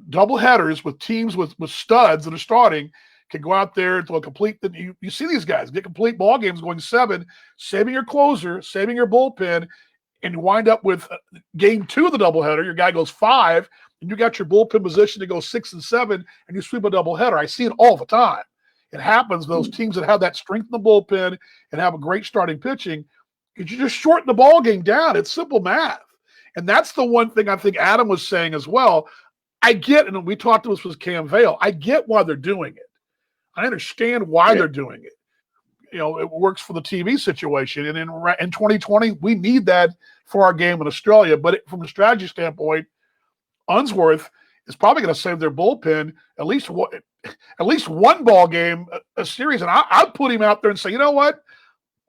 double headers with teams with studs that are starting, can go out there to a complete. You see these guys get complete ball games going 7, saving your closer, saving your bullpen, and you wind up with game 2 of the doubleheader. Your guy goes 5, and you got your bullpen position to go 6 and 7, and you sweep a doubleheader. I see it all the time. It happens. Those teams that have that strength in the bullpen and have a great starting pitching, you just shorten the ball game down. It's simple math. And that's the one thing I think Adam was saying as well. I get, and we talked to this with Cam Vale, I get why they're doing it. I understand why they're doing it. It works for the TV situation. And in 2020, we need that for our game in Australia. But from a strategy standpoint, Unsworth is probably going to save their bullpen at least one ball game a series. And I'd put him out there and say, you know what?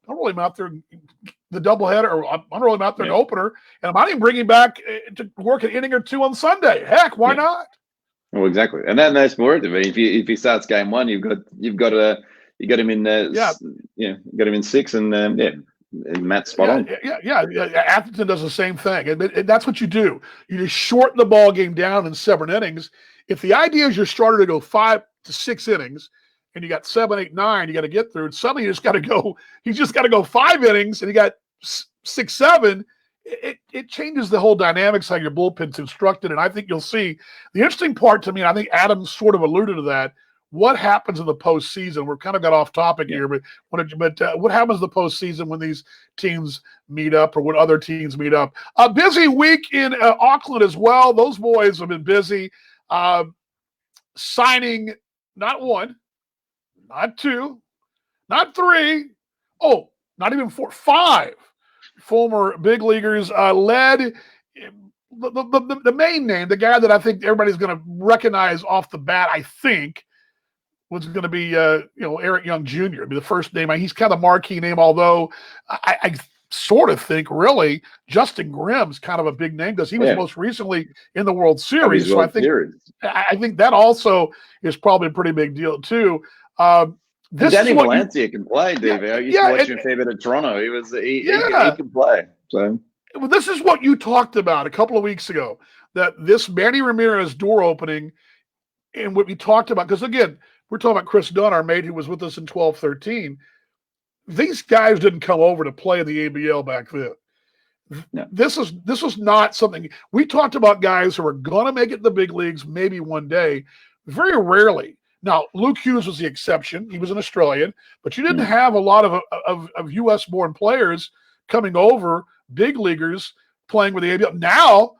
I'll roll him out there the doubleheader, or I'll roll him out there in the opener, and I might even bring him back to work an inning or 2 on Sunday. Heck, why not? Well, exactly, and that's more to me. If he starts game 1, you got him in got him in 6, and Matt's spot on. Yeah. Atherton does the same thing, and that's what you do. You just shorten the ball game down in 7 innings. If the idea is your starter to go 5 to 6 innings, and you got 7, 8, 9, you got to get through. And suddenly you just got to go. He's just got to go 5 innings, and you got 6, 7. It changes the whole dynamics how your bullpen's constructed. And I think you'll see the interesting part to me. And I think Adam sort of alluded to that. What happens in the postseason? We're kind of got off topic here, but what happens in the postseason when these teams meet up, or when other teams meet up? A busy week in Auckland as well. Those boys have been busy signing not 1. Not 2, not 3, not even 4, 5 former big leaguers led. The main name, the guy that I think everybody's going to recognize off the bat, I think, was going to be Eric Young Jr. Be the first name. He's kind of a marquee name, although I sort of think really Justin Grimm's kind of a big name because he was most recently in the World Series. So I think that also is probably a pretty big deal too. Danny Valencia can play, Dave. I used to watch him a fair bit of Toronto. He can play. So this is what you talked about a couple of weeks ago, that this Manny Ramirez door opening, and what we talked about, because again, we're talking about Chris Dunn, our mate who was with us in 12-13. These guys didn't come over to play in the ABL back then. No. This was not something we talked about. Guys who are going to make it in the big leagues maybe one day. Very rarely. Now, Luke Hughes was the exception. He was an Australian, but you didn't have a lot of U.S.-born players coming over, big leaguers playing with the ABL. Now,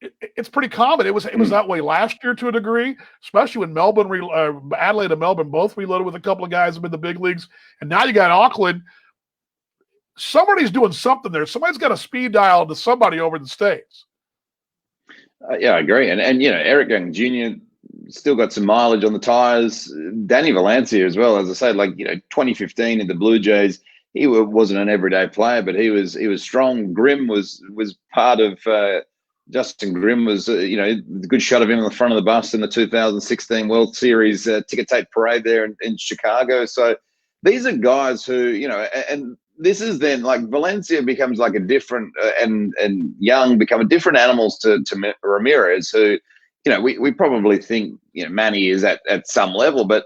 it's pretty common. It was that way last year to a degree, especially when Adelaide and Melbourne both reloaded with a couple of guys in the big leagues. And now you got Auckland. Somebody's doing something there. Somebody's got a speed dial to somebody over in the States. Yeah, I agree. And Eric Young Jr., still got some mileage on the tires. Danny Valencia as well, as I said, 2015 in the Blue Jays, he wasn't an everyday player, but he was strong. Grimm was part of Justin Grimm was a good shot of him on the front of the bus in the 2016 World Series ticker tape parade there in Chicago. So these are guys who and this is then Valencia becomes a different and Young become a different animals to Ramirez, who. We probably think Manny is at some level, but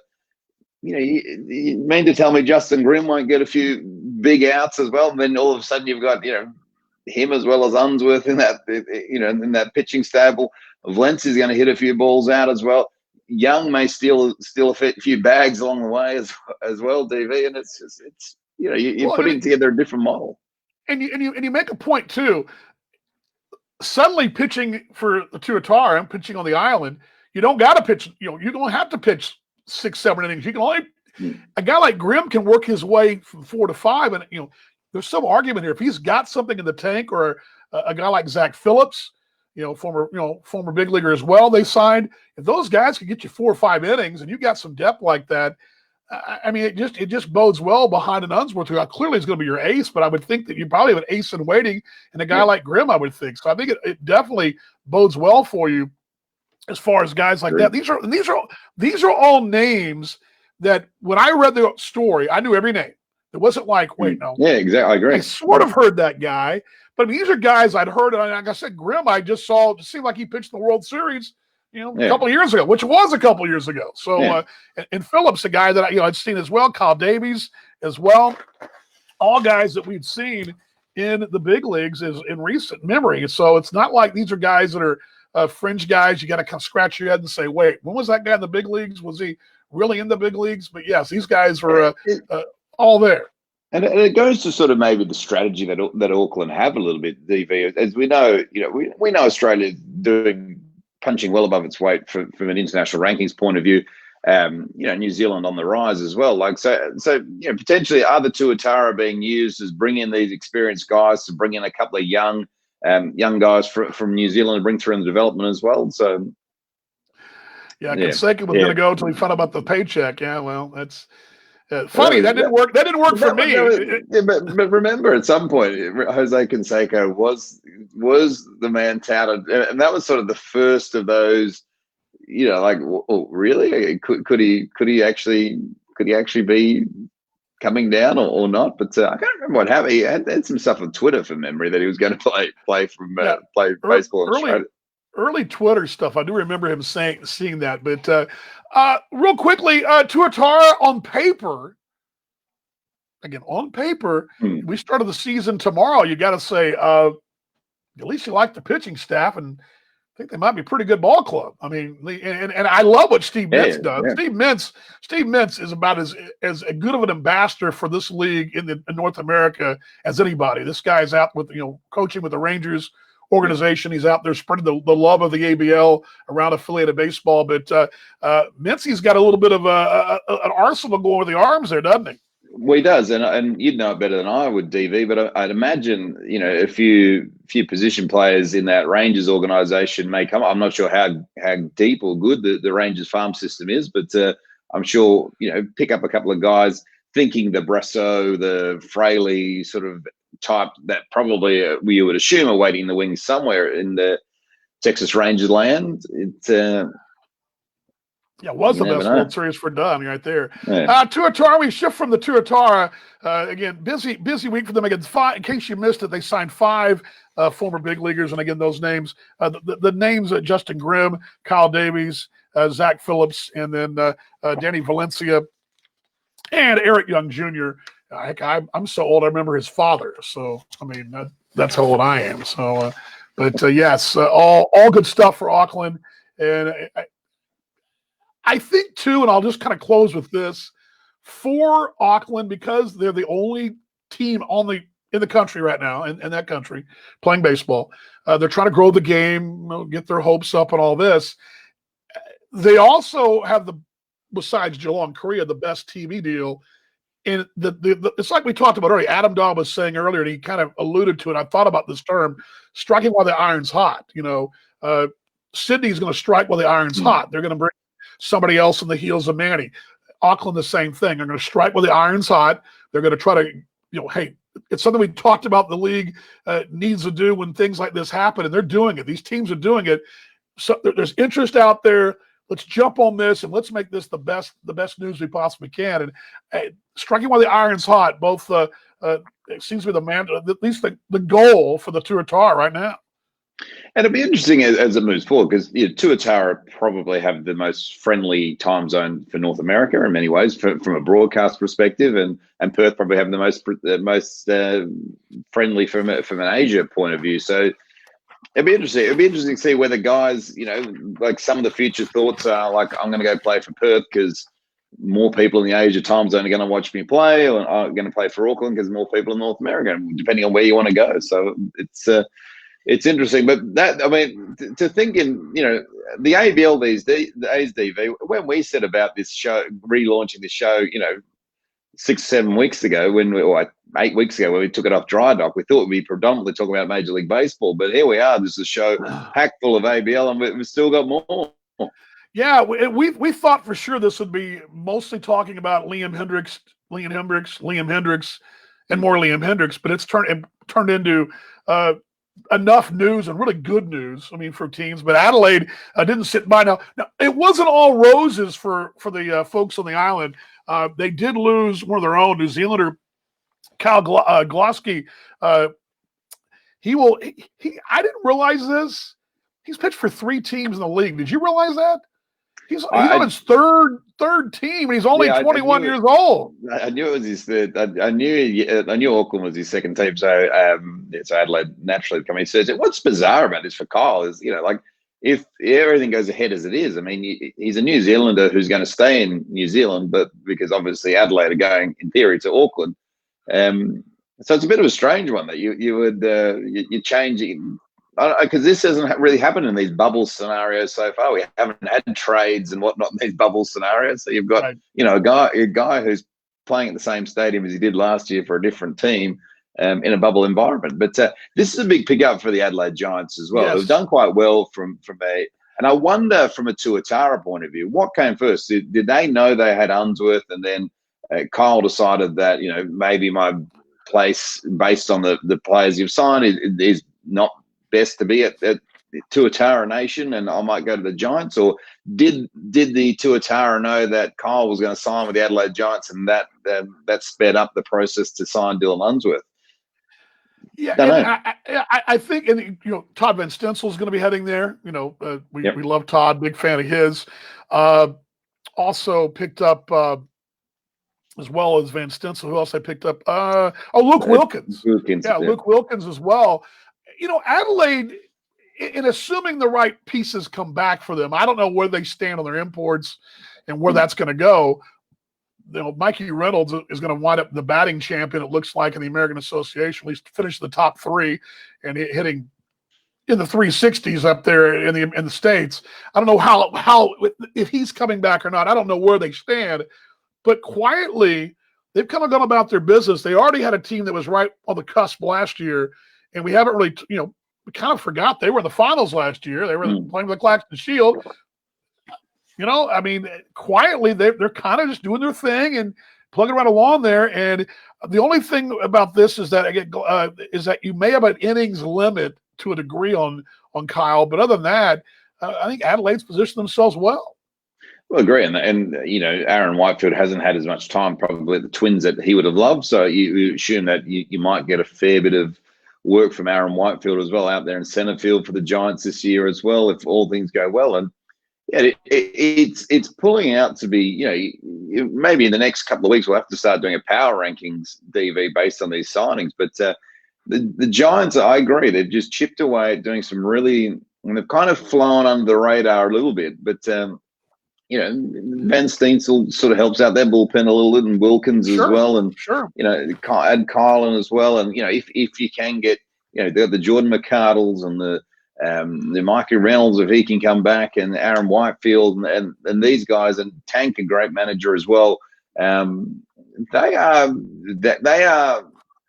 you mean to tell me Justin Grimm won't get a few big outs as well? And then all of a sudden you've got him as well as Unsworth in that in that pitching stable. Valencia's going to hit a few balls out as well. Young may steal a few bags along the way as well, DV, and it's you're putting together a different model. And you make a point too. Suddenly pitching for the Tuatara and pitching on the island, you don't got to pitch. You don't have to pitch 6, 7 innings. You can only a guy like Grimm can work his way from 4 to 5, and there's some argument here. If he's got something in the tank, or a guy like Zach Phillips, former big leaguer as well, they signed. If those guys can get you 4 or 5 innings, and you got some depth like that, I mean, it just bodes well behind an Unsworth, who clearly is going to be your ace. But I would think that you probably have an ace in waiting, and a guy like Grimm, I would think. So I think it definitely bodes well for you as far as guys like that. These are all names that when I read the story, I knew every name. It wasn't like, wait, no. Yeah, exactly. I agree. I sort of heard that guy, but these are guys I'd heard. And like I said, Grimm, I just saw. It seemed like he pitched in the World Series a couple of years ago, which was a couple of years ago. So, and Phillips, a guy that I'd seen as well, Kyle Davies as well, all guys that we'd seen in the big leagues is in recent memory. So it's not like these are guys that are fringe guys. You got to kind of scratch your head and say, wait, when was that guy in the big leagues? Was he really in the big leagues? But yes, these guys were all there. And it goes to sort of maybe the strategy that Auckland have a little bit, DV. As we know, we know Australia's punching well above its weight from an international rankings point of view. New Zealand on the rise as well. Potentially are the Tuatara being used as bring in these experienced guys to bring in a couple of young guys from New Zealand and bring through in the development as well. So Consecutive was going to go until we found out about the paycheck. Yeah, well, that's funny. That didn't work. That didn't work for me. But remember, at some point, Jose Canseco was the man touted, and that was sort of the first of those. Really? Could he actually be coming down or not? But I can't remember what happened. He had some stuff on Twitter from memory that he was going to play baseball in Australia. Early Twitter stuff. I do remember him seeing that. But real quickly, Tuatara on paper. Again, on paper, we started the season tomorrow. You got to say, at least you like the pitching staff, and I think they might be a pretty good ball club. I mean, and I love what Steve Mintz does. Yeah. Steve Mintz is about as good of an ambassador for this league in North America as anybody. This guy's out with coaching with the Rangers organization. He's out there spreading the love of the ABL around affiliated baseball. But Mintzy's got a little bit of an arsenal going with the arms there, doesn't he? Well, he does, and you'd know it better than I would, DV. But I'd imagine, a few position players in that Rangers organisation may come. I'm not sure how deep or good the Rangers farm system is, but I'm sure pick up a couple of guys thinking the Brasso, the Fraley sort of type that probably we would assume are waiting in the wings somewhere in the Texas Rangers land. It was the best World Series for done right there. Yeah. Tuatara, we shift from the Tuatara. Again, busy week for them. Again, in case you missed it, they signed 5 former big leaguers. And again, those names, the names Justin Grimm, Kyle Davies, Zach Phillips, and then Danny Valencia and Eric Young Jr. I'm so old, I remember his father. So, I mean, that's how old I am. So, yes, all good stuff for Auckland. And I think, too, and I'll just kind of close with this, for Auckland, because they're the only team in the country right now, in that country, playing baseball. They're trying to grow the game, get their hopes up and all this. They also have, besides Geelong, Korea, the best TV deal. And it's like we talked about earlier. Adam Dobb was saying earlier, and he kind of alluded to it. I thought about this term, striking while the iron's hot. Sydney's going to strike while the iron's hot. They're going to bring somebody else on the heels of Manny. Auckland, the same thing. They're going to strike while the iron's hot. They're going to try to, hey, it's something we talked about the league needs to do when things like this happen, and they're doing it. These teams are doing it. So there's interest out there. Let's jump on this and let's make this the best news we possibly can. And striking while the iron's hot, both it seems to be at least the goal for the Tuatara right now. And it'll be interesting as it moves forward because Tuatara probably have the most friendly time zone for North America in many ways from a broadcast perspective, and Perth probably have the most friendly from an Asia point of view. So it'll be interesting. It'll be interesting to see whether guys, like some of the future thoughts are like, I'm going to go play for Perth because more people in the Asia time zone are going to watch me play, or I'm going to play for Auckland because more people in North America, depending on where you want to go. So it's interesting, but to think in, the ABL these days, DV, when we said about this show, relaunching the show, 6-7 weeks ago, or 8 weeks ago, when we took it off dry dock, we thought we'd be predominantly talking about Major League Baseball, but here we are. This is a show packed full of ABL, and we've still got more. Yeah, we thought for sure this would be mostly talking about Liam Hendriks, and more Liam Hendriks, but it's turned into enough news and really good news. I mean, for teams, but Adelaide didn't sit by. Now it wasn't all roses for the folks on the island. They did lose one of their own, New Zealander, Kyle Glosky. I didn't realize this. He's pitched for 3 teams in the league. Did you realize that? He's on his third team, and he's only 21 years old. I knew it was his third. I knew Auckland was his second team, so Adelaide naturally coming in. What's bizarre about this for Kyle is, like, if everything goes ahead as it is, I mean, he's a New Zealander who's going to stay in New Zealand, but because obviously Adelaide are going, in theory, to Auckland. So it's a bit of a strange one that you would you change it. Because this hasn't really happened in these bubble scenarios so far. We haven't had trades and whatnot in these bubble scenarios. So you've got, a guy who's playing at the same stadium as he did last year for a different team in a bubble environment. But this is a big pickup for the Adelaide Giants as well. Yes. They've done quite well from and I wonder from a Tuatara point of view, what came first? Did they know they had Unsworth, and then Kyle decided that, maybe my place based on the players you've signed is not best to be at Tuatara Nation, and I might go to the Giants? Or did the Tuatara know that Kyle was going to sign with the Adelaide Giants, and that sped up the process to sign Dylan Unsworth? Yeah, I think, and Todd Van Stencil is going to be heading there. We love Todd, big fan of his. Also picked up, as well as Van Stencil. Who else I picked up? Luke Wilkins. Luke Wilkins as well. Adelaide, in assuming the right pieces come back for them, I don't know where they stand on their imports and where that's going to go. Mikey Reynolds is going to wind up the batting champion, it looks like, in the American Association, at least finish the top 3 and hitting in the 360s up there in the States. I don't know how if he's coming back or not. I don't know where they stand, but quietly they've kind of gone about their business. They already had a team that was right on the cusp last year. And we haven't really, we kind of forgot they were in the finals last year. They were playing with the Claxton Shield. I mean, quietly, they're kind of just doing their thing and plugging right along there. And the only thing about this is that is that you may have an innings limit to a degree on Kyle. But other than that, I think Adelaide's positioned themselves well. Well, agree. And Aaron Whitefield hasn't had as much time probably at the Twins that he would have loved. So you assume that you might get a fair bit of work from Aaron Whitefield as well out there in center field for the Giants this year as well, if all things go well. And it's pulling out to be, maybe in the next couple of weeks we'll have to start doing a power rankings DV based on these signings. But the Giants, I agree, they've just chipped away at doing some really, and they've kind of flown under the radar a little bit. But Van Steensel sort of helps out their bullpen a little bit, and Wilkins as well, and add Kylan as well. And if you can get the Jordan McCardles and the Mikey Reynolds, if he can come back, and Aaron Whitefield and these guys, and Tank, a great manager as well. They are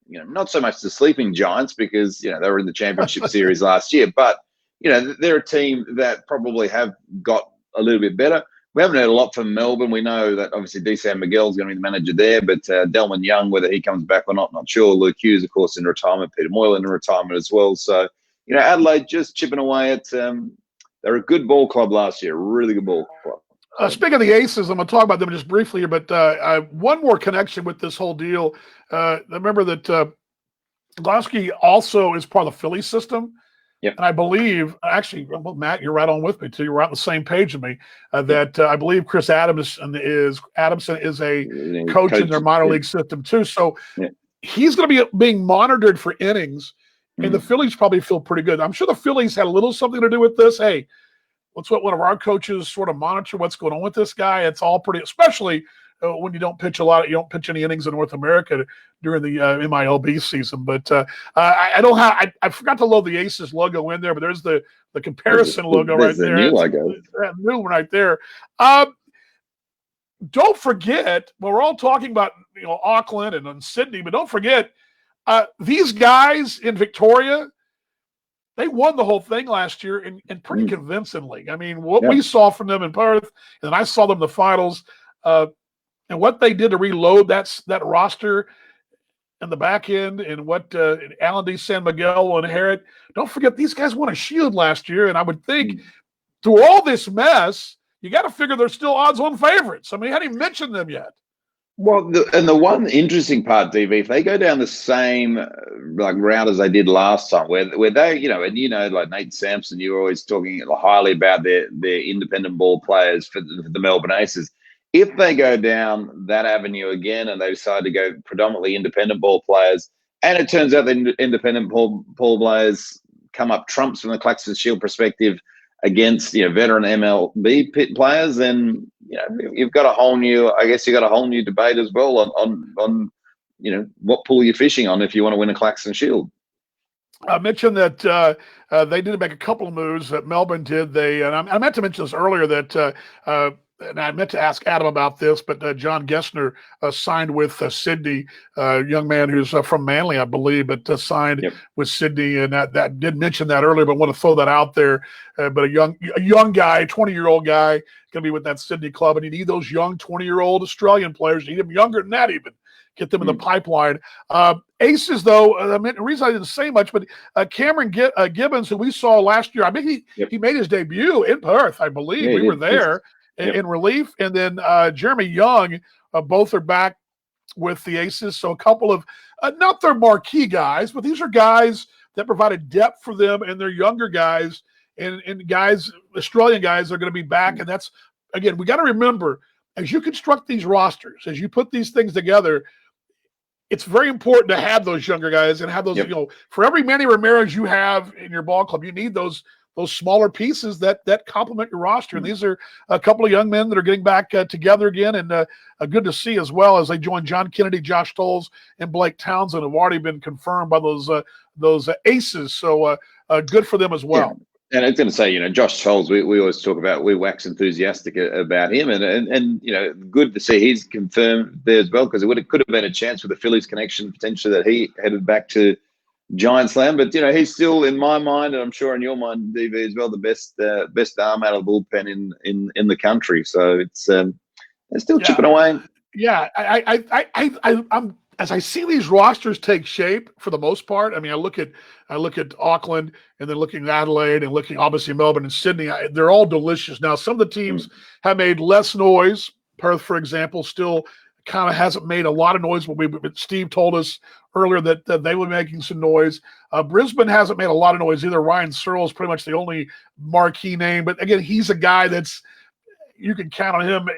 not so much the sleeping giants, because they were in the championship series last year, but they're a team that probably have got a little bit better. We haven't heard a lot from Melbourne. We know that obviously D.C. Miguel's going to be the manager there, but Delman Young, whether he comes back or not sure. Luke Hughes, of course, in retirement. Peter Moylan in retirement as well. So, Adelaide just chipping away at they're a good ball club last year, a really good ball club. Speaking of the Aces, I'm going to talk about them just briefly here, but one more connection with this whole deal. Remember that Glasky also is part of the Philly system. Yep. And I believe, actually, well, Matt, you're right on with me too. You're right on the same page as me. That I believe Chris Adamson is a coach in their minor league system too. So he's going to be being monitored for innings, and the Phillies probably feel pretty good. I'm sure the Phillies had a little something to do with this. Hey, let's let one of our coaches sort of monitor what's going on with this guy. It's all pretty, especially when you don't pitch you don't pitch any innings in North America during the MILB season. But I forgot to load the Aces logo in there, but there's the comparison logo right there. New logo. New one right there. Don't forget, we're all talking about Auckland and Sydney, but don't forget these guys in Victoria. They won the whole thing last year and pretty convincingly. I mean, what we saw from them in Perth, and I saw them in the finals. And what they did to reload that roster in the back end, and what Alan D. San Miguel will inherit. Don't forget, these guys won a Shield last year, and I would think through all this mess, you got to figure they're still odds-on favorites. I mean, you hadn't even mentioned them yet. Well, the one interesting part, DV, if they go down the same like route as they did last time, where they, like Nate Sampson, you were always talking highly about their independent ball players for the Melbourne Aces. If they go down that avenue again and they decide to go predominantly independent ball players, and it turns out that independent ball players come up trumps from the Claxton Shield perspective against veteran MLB players, then you've got a whole new. I guess you got a whole new debate as well on what pool you're fishing on if you want to win a Claxton Shield. I mentioned that they did make a couple of moves that Melbourne did. I meant to mention this earlier that. And I meant to ask Adam about this, but John Gessner signed with Sydney, a young man who's from Manly, I believe, but signed with Sydney. And that did mention that earlier, but want to throw that out there. But a young guy, 20-year-old guy, going to be with that Sydney club. And you need those young 20-year-old Australian players. You need them younger than that even. Get them in the pipeline. Aces, though, the reason I didn't say much, but Cameron Gibbons, who we saw last year, I mean, he made his debut in Perth, I believe. We were there. In relief, and then Jeremy Young, both are back with the Aces. So a couple of not their marquee guys, but these are guys that provided depth for them, and they're younger guys and guys, Australian guys, are going to be back. And that's, again, we got to remember, as you construct these rosters, as you put these things together, it's very important to have those younger guys and have those. For every Manny Ramirez you have in your ball club, you need those smaller pieces that complement your roster. And these are a couple of young men that are getting back together again, and good to see as well as they join John Kennedy, Josh Tolles, and Blake Townsend, have already been confirmed by those Aces. So good for them as well. Yeah. And I was going to say, Josh Tolles, we always talk about, we wax enthusiastic about him, and good to see he's confirmed there as well, because it could have been a chance with the Phillies connection potentially that he headed back to Giants land, but he's still, in my mind, and I'm sure in your mind, DV, as well, the best arm out of the bullpen in the country. So it's still chipping away. Yeah, I'm as I see these rosters take shape for the most part. I mean, I look at Auckland, and then looking at Adelaide, and looking obviously Melbourne and Sydney. They're all delicious. Now, some of the teams have made less noise. Perth, for example, still kind of hasn't made a lot of noise. But Steve told us earlier that they were making some noise. Brisbane hasn't made a lot of noise either. Ryan Searle is pretty much the only marquee name. But again, he's a guy that's, you can count on him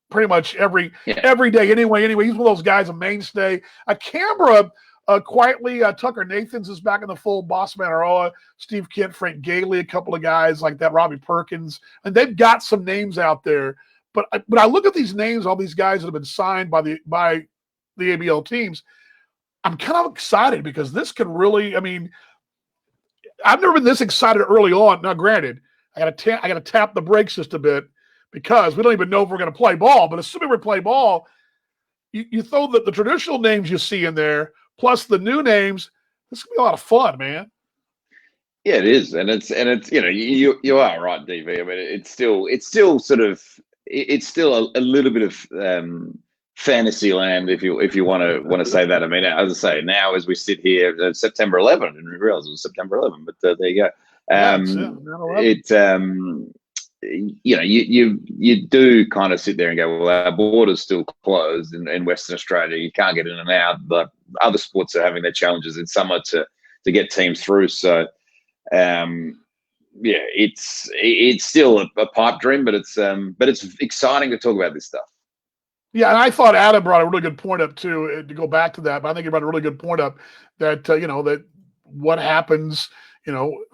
pretty much every day anyway. He's one of those guys, a mainstay. Canberra, quietly, Tucker Nathans is back in the fold. Boss Manaroa, Steve Kent, Frank Gailey, a couple of guys like that, Robbie Perkins. And they've got some names out there. But I look at these names, all these guys that have been signed by the ABL teams. I'm kind of excited because this could really, I mean, I've never been this excited early on. Now, granted, I got to tap the brakes just a bit because we don't even know if we're going to play ball. But assuming we play ball, you throw the traditional names you see in there plus the new names. This is going to be a lot of fun, man. Yeah, it is, and it's you are right, DV. I mean, it's still sort of. It's still a little bit of fantasy land, if you want to say that. I mean, as I say, now as we sit here, September 11, and we realize it was September 11, but there you go. You do kind of sit there and go, well, our border's still closed in Western Australia. You can't get in and out, but other sports are having their challenges in summer to get teams through. So. Yeah, it's still a pipe dream, but it's exciting to talk about this stuff. Yeah, and I thought Adam brought a really good point up too. To go back to that, but I think he brought a really good point up that that what happens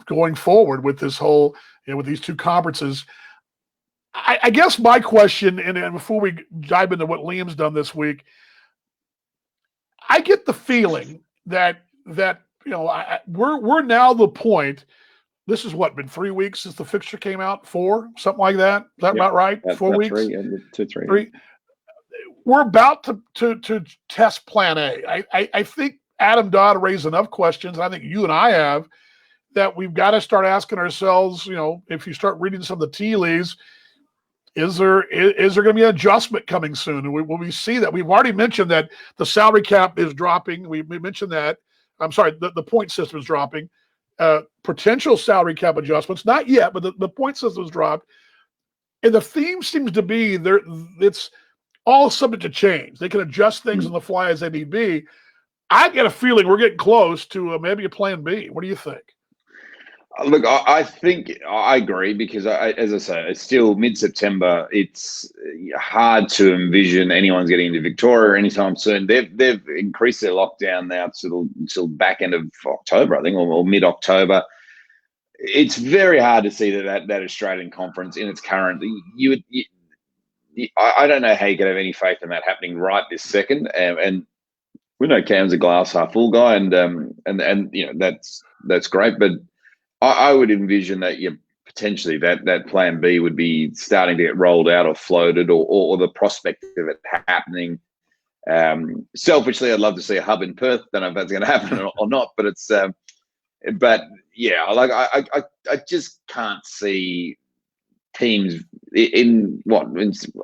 going forward with this whole with these two conferences. I guess my question, and before we dive into what Liam's done this week, I get the feeling that we're now the point. This is been 3 weeks since the fixture came out? 4, something like that. Is that about right? 4 weeks? 3. We're about to test Plan A. I think Adam Dodd raised enough questions, and I think you and I have, that we've got to start asking ourselves. If you start reading some of the tea leaves, is there going to be an adjustment coming soon? And will we see that? We've already mentioned that the salary cap is dropping. We mentioned that. I'm sorry, the point system is dropping. Potential salary cap adjustments, not yet, but the point system is dropped. And the theme seems to be there. It's all subject to change. They can adjust things on the fly as they need be. I get a feeling we're getting close to maybe a plan B. What do you think? Look, I think I agree because, as I say, it's still mid-September. It's hard to envision anyone's getting into Victoria anytime soon. They've increased their lockdown now till back end of October, I think, or mid-October. It's very hard to see that Australian conference in its current. I don't know how you could have any faith in that happening right this second. And we know Cam's a glass half full guy, and that's great, but I would envision that potentially that plan B would be starting to get rolled out or floated, or the prospect of it happening. Selfishly, I'd love to see a hub in Perth. Don't know if that's going to happen or not, but it's. But yeah, like I just can't see teams in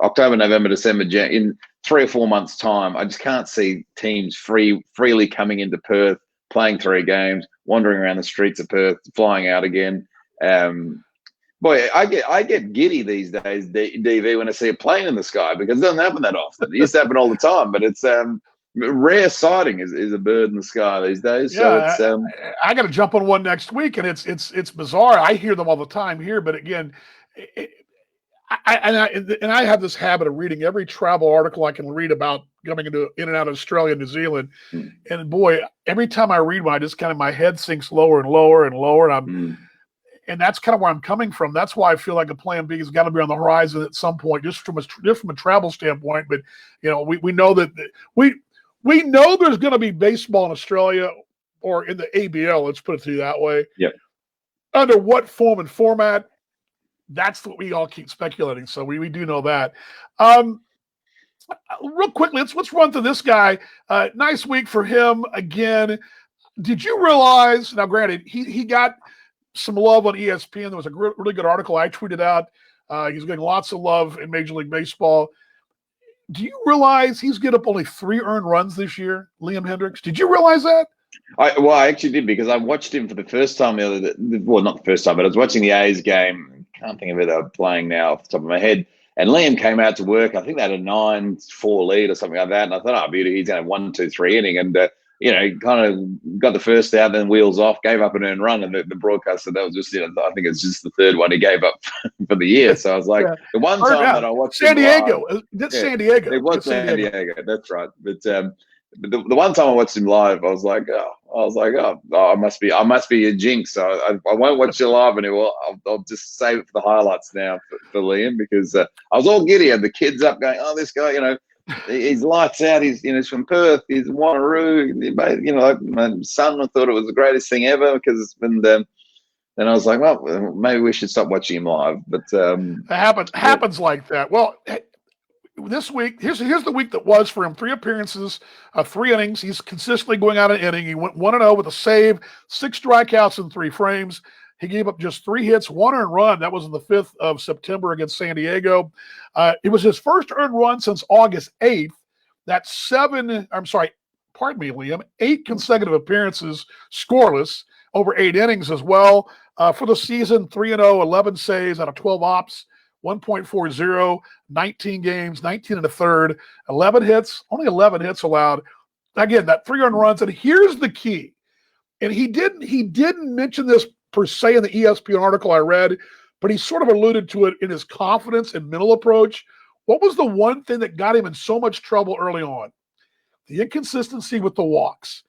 October, November, December, in 3 or 4 months' time. I just can't see teams freely coming into Perth, playing 3 games, wandering around the streets of Perth, flying out again. Boy, I get giddy these days, DV, when I see a plane in the sky, because it doesn't happen that often. It used to happen all the time, but it's rare sighting is a bird in the sky these days. Yeah, so it's I got to jump on one next week, and it's bizarre. I hear them all the time here, but again, I have this habit of reading every travel article I can read about coming in and out of Australia and New Zealand. And boy, every time I read one, I just kind of, my head sinks lower and lower and lower. And that's kind of where I'm coming from. That's why I feel like a plan B has got to be on the horizon at some point, just from a travel standpoint. But we know that we know there's going to be baseball in Australia or in the ABL. Let's put it to you that way. Yep. Under what form and format? That's what we all keep speculating. So we do know that. Real quickly, let's run through this guy. Nice week for him again. Did you realize? Now, granted, he got some love on ESPN. There was a really good article I tweeted out. He's getting lots of love in Major League Baseball. Do you realize he's given up only 3 earned runs this year, Liam Hendriks? Did you realize that? I actually did, because I watched him for the first time the other day. Well, not the first time, but I was watching the A's game. Can't think of who they were playing now off the top of my head. And Liam came out to work. I think they had a 9-4 lead or something like that. And I thought, beauty, he's going to have 1, 2, 3 inning. And, kind of got the first out, then wheels off, gave up an earned run. And the broadcaster, that was just, I think it's just the 3rd one he gave up for the year. So I was like, the one time that I watched San Diego. San Diego. It was San Diego. That's right. But the one time I watched him live, I was like, I must be a jinx. So I won't watch you live anymore. I'll just save it for the highlights now for Liam, because I was all giddy. I had the kids up going, this guy, he's lights out. He's from Perth. He's Wanneroo. My son thought it was the greatest thing ever, because then I was like, well, maybe we should stop watching him live. But it happens like that. Well, this week, here's the week that was for him. 3 appearances, 3 innings. He's consistently going out an inning. He went 1-0 with a save, 6 strikeouts in 3 frames. He gave up just 3 hits, 1 earned run. That was on the 5th of September against San Diego. It was his first earned run since August 8th. That's 8 consecutive appearances scoreless over 8 innings as well. For the season, 3-0, 11 saves out of 12 ops. 1.40, 19 games, 19 1/3, 11 hits, only 11 hits allowed. Again, that 3 earned runs. And here's the key. And he didn't mention this per se in the ESPN article I read, but he sort of alluded to it in his confidence and mental approach. What was the one thing that got him in so much trouble early on? The inconsistency with the walks.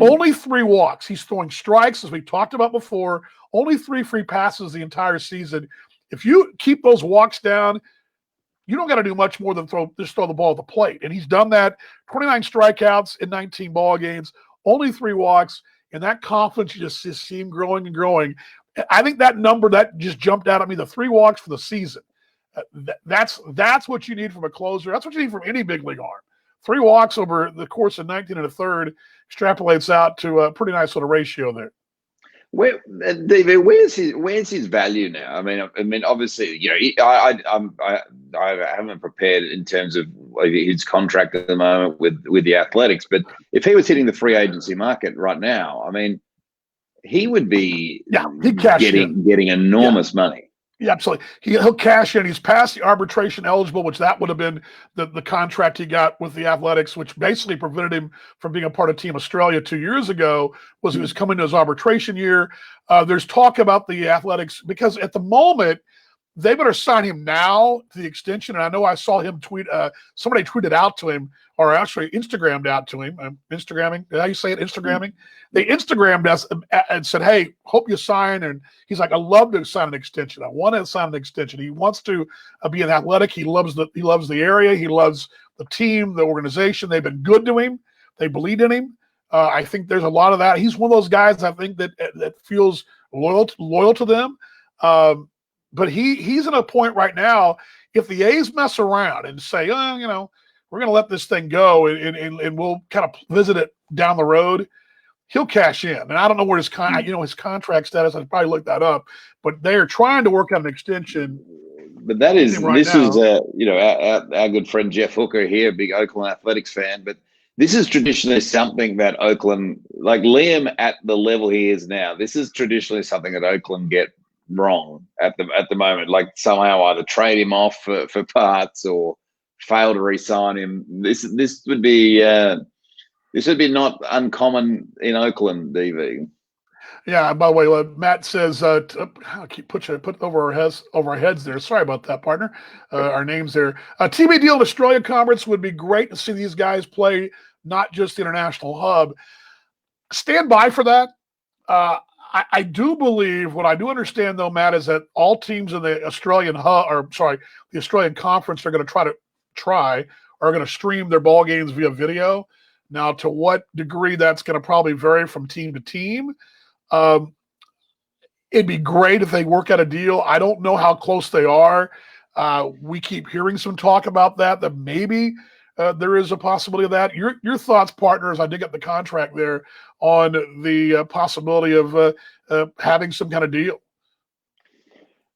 Only 3 walks. He's throwing strikes, as we talked about before. Only 3 free passes the entire season. If you keep those walks down, you don't got to do much more than throw the ball at the plate. And he's done that. 29 strikeouts in 19 ball games, only 3 walks, and that confidence, you just see him growing and growing. I think that number that just jumped out at me, the 3 walks for the season. That's what you need from a closer. That's what you need from any big league arm. 3 walks over the course of 19 1/3 extrapolates out to a pretty nice little ratio there. David, where's his value now? I mean, obviously, I haven't prepared in terms of his contract at the moment with the Athletics, but if he was hitting the free agency market right now, I mean, he would be getting enormous money. Yeah, absolutely. He'll cash in. He's past the arbitration eligible, which that would have been the contract he got with the Athletics, which basically prevented him from being a part of Team Australia 2 years ago. Was he was coming to his arbitration year. There's talk about the Athletics because at the moment they better sign him now to the extension. And I know I saw him tweet. Somebody tweeted out to him, or actually Instagrammed out to him. Instagramming. How you say it? Instagramming. They Instagrammed us and said, "Hey, hope you sign." And he's like, "I love to sign an extension. I want to sign an extension." He wants to be an Athletic. He loves the area. He loves the team, the organization. They've been good to him. They believe in him. I think there's a lot of that. He's one of those guys I think that feels loyal to them. But he's at a point right now, if the A's mess around and say, oh, we're going to let this thing go and we'll kind of visit it down the road, he'll cash in. And I don't know where his his contract status, I'd probably look that up, but they're trying to work on an extension. But that is, our good friend Jeff Hooker here, big Oakland Athletics fan, but this is traditionally something that Oakland, like Liam at the level he is now, this is traditionally something that Oakland get wrong at the moment, like somehow either trade him off for parts or fail to re-sign him. This would be not uncommon in Oakland, DV. Yeah. By the way, Matt says, I keep put over our heads there. Sorry about that, partner. Our names there. TV deal in Australia Conference would be great to see these guys play, not just the international hub. Stand by for that. I do believe, what I do understand though, Matt, is that all teams in the Australian the Australian Conference are going to are going to stream their ball games via video. Now, to what degree that's going to probably vary from team to team. It'd be great if they work out a deal. I don't know how close they are. We keep hearing some talk about that maybe there is a possibility of that. Your thoughts, partner, as I dig up the contract there, on the possibility of having some kind of deal.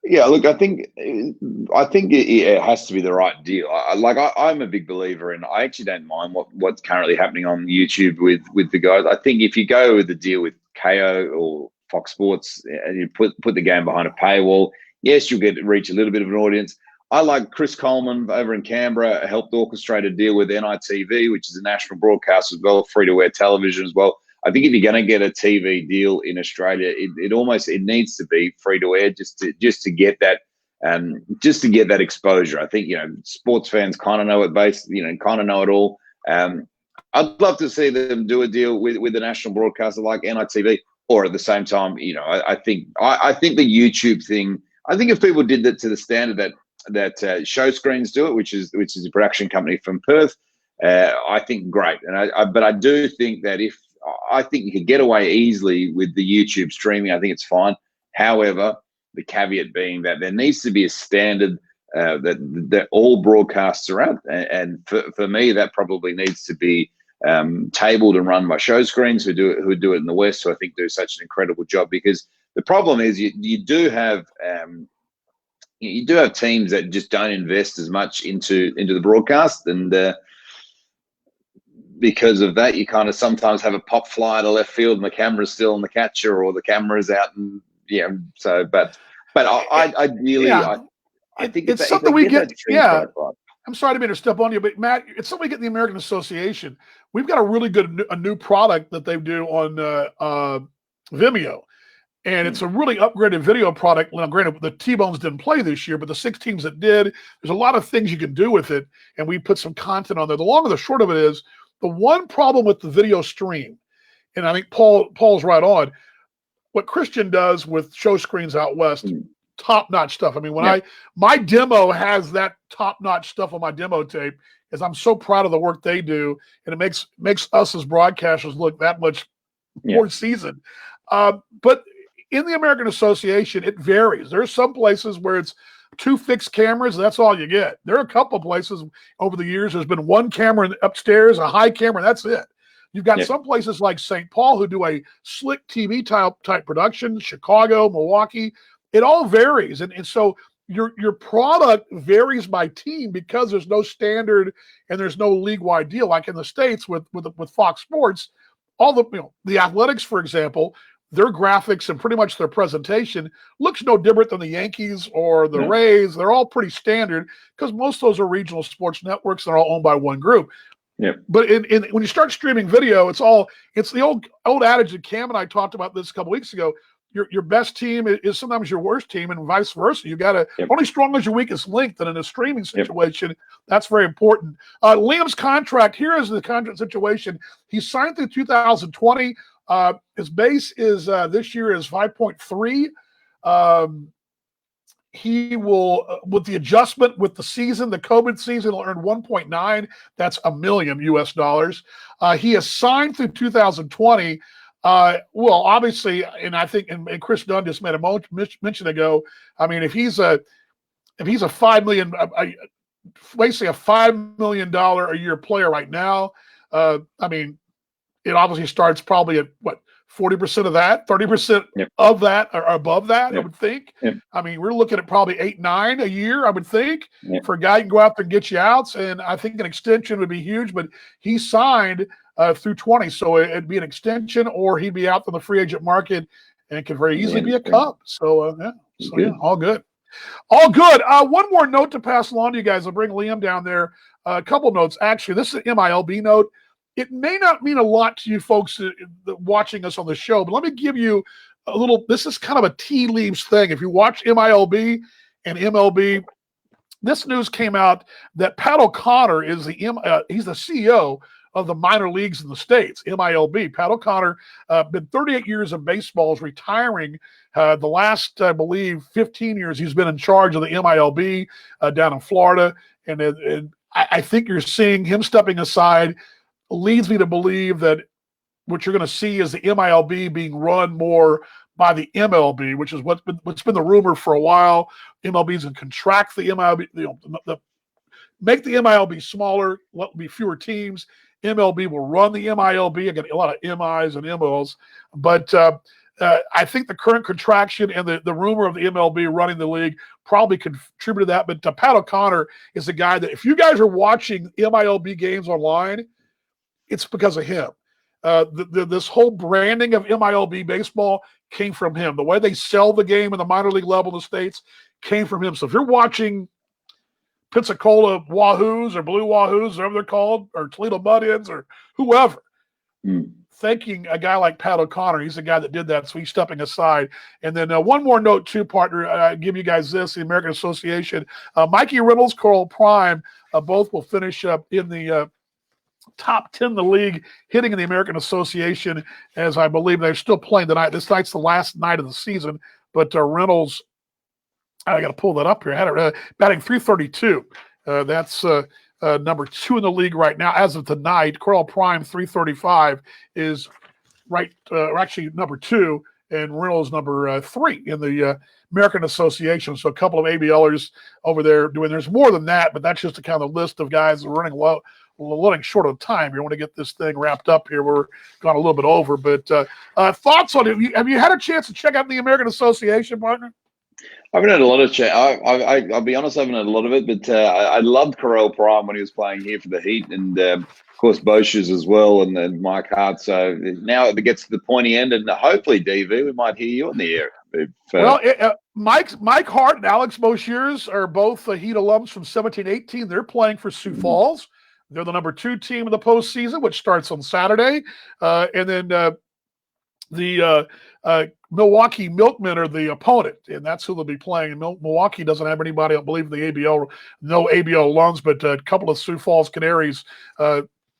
Yeah, look, I think it has to be the right deal. I'm a big believer in. I actually don't mind what's currently happening on YouTube with the guys. I think if you go with the deal with KO or Fox Sports and you put the game behind a paywall, yes, you'll reach a little bit of an audience. I like Chris Coleman over in Canberra helped orchestrate a deal with NITV, which is a national broadcast as well, free-to-air television as well. I think if you're going to get a TV deal in Australia, it needs to be free-to-air just to get that exposure. I think sports fans kind of know it kind of know it all. I'd love to see them do a deal with a national broadcaster like NITV, or at the same time, I think the YouTube thing. I think if people did that to the standard that Show Screens do it, which is a production company from Perth, I think great. But I do think that I think you could get away easily with the YouTube streaming. I think it's fine. However, the caveat being that there needs to be a standard that all broadcasts are at, and for me, that probably needs to be tabled and run by Show Screens, who do it in the West, who I think do such an incredible job. Because the problem is you do have teams that just don't invest as much into the broadcast, and because of that, you kind of sometimes have a pop fly to left field and the camera's still on the catcher, or the camera's out, and but ideally, yeah. I think it's something we get. Yeah, I'm sorry to step on you, but Matt, it's something we get in the American Association. We've got a really good new product that they do on Vimeo. And it's a really upgraded video product. Now, granted, the T-Bones didn't play this year, but the 6 teams that did, there's a lot of things you can do with it. And we put some content on there. The long and the short of it is, the one problem with the video stream, and I think Paul's right on, what Christian does with Show Screens out West, top-notch stuff. I mean, my demo has that top-notch stuff on my demo tape, as I'm so proud of the work they do, and it makes us as broadcasters look that much more seasoned. But in the American Association, it varies. There are some places where it's 2 fixed cameras, that's all you get. There are a couple of places over the years, there's been 1 camera upstairs, a high camera, and that's it. You've got some places like St. Paul who do a slick TV type production, Chicago, Milwaukee. It all varies. And so your product varies by team because there's no standard and there's no league-wide deal. Like in the States with Fox Sports, all the Athletics, for example, their graphics and pretty much their presentation looks no different than the Yankees or the Rays. They're all pretty standard because most of those are regional sports networks and are all owned by one group. Yeah. But when you start streaming video, it's the old adage that Cam and I talked about this a couple weeks ago. Your best team is sometimes your worst team, and vice versa. You got to only strong as your weakest link. And in a streaming situation, that's very important. Liam's contract, here is the contract situation. He signed through 2020. His base is this year is 5.3. He will, with the adjustment with the season, the COVID season, will earn 1.9. That's $1 million US. He is signed through 2020. Well, obviously, and I think, and Chris Dunn just made a mention ago. I mean, if he's a $5 million, basically a $5 million a year player right now, I mean, it obviously starts probably at what, 40% of that, 30% of that, or above that, I would think. I mean, we're looking at probably 8, 9 a year, I would think, for a guy who can go out there and get you outs. And I think an extension would be huge, but he signed through 20. So it'd be an extension, or he'd be out on the free agent market, and it could very easily be a Cub. So, all good. All good. One more note to pass along to you guys. I'll bring Liam down there. A couple notes. Actually, this is an MILB note. It may not mean a lot to you folks watching us on the show, but let me give you a little, this is kind of a tea leaves thing. If you watch MILB and MLB, this news came out that Pat O'Connor is he's the CEO of the minor leagues in the States, MILB. Pat O'Connor, been 38 years in baseball, is retiring. The last, I believe, 15 years, he's been in charge of the MILB down in Florida. And I think you're seeing him stepping aside leads me to believe that what you're going to see is the MILB being run more by the MLB, which is what's been the rumor for a while. MLB's going to contract the MILB, make the MILB smaller, let be fewer teams. MLB will run the MILB. I got a lot of MIs and MLs, but I think the current contraction and the rumor of the MLB running the league probably contributed to that. But Pat O'Connor is a guy that if you guys are watching MILB games online, it's because of him. This whole branding of MILB baseball came from him. The way they sell the game in the minor league level in the States came from him. So if you're watching Pensacola Wahoos or Blue Wahoos, whatever they're called, or Toledo Mud-Ins or whoever, thanking a guy like Pat O'Connor, he's the guy that did that, so he's stepping aside. And then one more note, too, partner, I give you guys this, the American Association. Mikey Reynolds, Coral Prime, both will finish up in the top 10 in the league, hitting in the American Association, as I believe they're still playing tonight. This night's the last night of the season, but Reynolds, I got to pull that up here. I had it batting .332. That's number 2 in the league right now as of tonight. Coral Prime .335 is actually number 2, and Reynolds number 3 in the American Association. So a couple of ABLers over there doing. There's more than that, but that's just a kind of list of guys that are running low. Running short of time. You want to get this thing wrapped up here. We're gone a little bit over, but thoughts on it? Have you had a chance to check out the American Association, partner? I haven't had a lot of chat. I'll be honest, I haven't had a lot of it, but I loved Corel Prime when he was playing here for the Heat, and of course Bosch's as well, and then Mike Hart. So now it gets to the pointy end, and hopefully, DV, we might hear you on the air. Mike Hart and Alex Boshiers are both Heat alums from 17-18. They're playing for Sioux Falls. They're the number 2 team in the postseason, which starts on Saturday. And then the Milwaukee Milkmen are the opponent, and that's who they'll be playing. Milwaukee doesn't have anybody, I believe, in the ABL, no ABL alums, but a couple of Sioux Falls Canaries,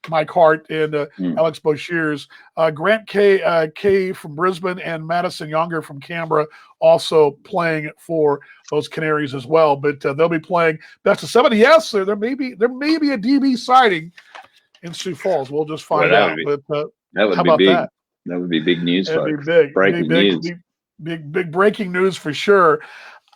Mike Hart and Alex Boshiers. Grant K from Brisbane and Madison Younger from Canberra also playing for those Canaries as well. But they'll be playing best of 7. Yes, there may be a DB sighting in Sioux Falls. We'll just find out. But that would be big. That would be big news, folks. Breaking news. Big breaking news for sure.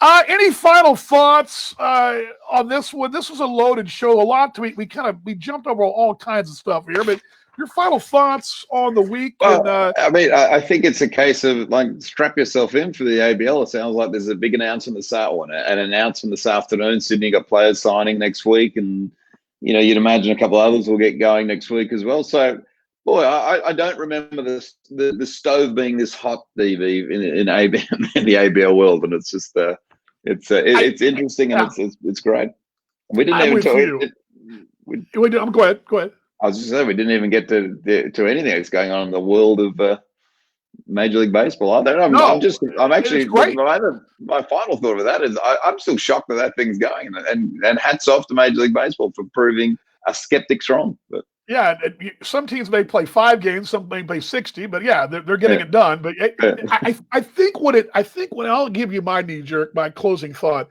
Any final thoughts on this one? This was a loaded show. A lot to we jumped over all kinds of stuff here, but your final thoughts on the week? I think it's a case of strap yourself in for the ABL. It sounds like there's a big announcement an announcement this afternoon. Sydney got players signing next week, and you'd imagine a couple others will get going next week as well. So Boy, I don't remember the stove being this hot, DV, in the ABL world, and it's just it's interesting and it's great. We didn't I'm even with talk. you. Go ahead. Go ahead. I was just saying we didn't even get to anything that's going on in the world of Major League Baseball. I'm actually great. My final thought of that is I'm still shocked that thing's going, and hats off to Major League Baseball for proving us skeptics wrong. But yeah, some teams may play 5 games, some may play 60, but yeah, they're getting it done. But I think when I'll give you my knee jerk, my closing thought.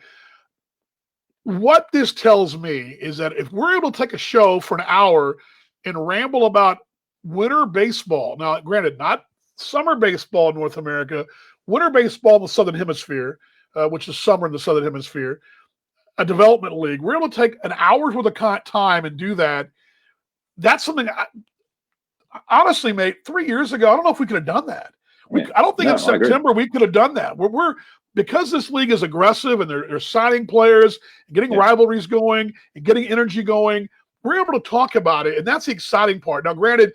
What this tells me is that if we're able to take a show for an hour and ramble about winter baseball, now granted, not summer baseball in North America, winter baseball in the Southern Hemisphere, which is summer in the Southern Hemisphere, a development league, we're able to take an hour's worth of time and do that. That's something, honestly, mate, 3 years ago, I don't know if we could have done that. I don't think in September we could have done that. We're because this league is aggressive and they're signing players, and getting rivalries going, and getting energy going. We're able to talk about it, and that's the exciting part. Now, granted,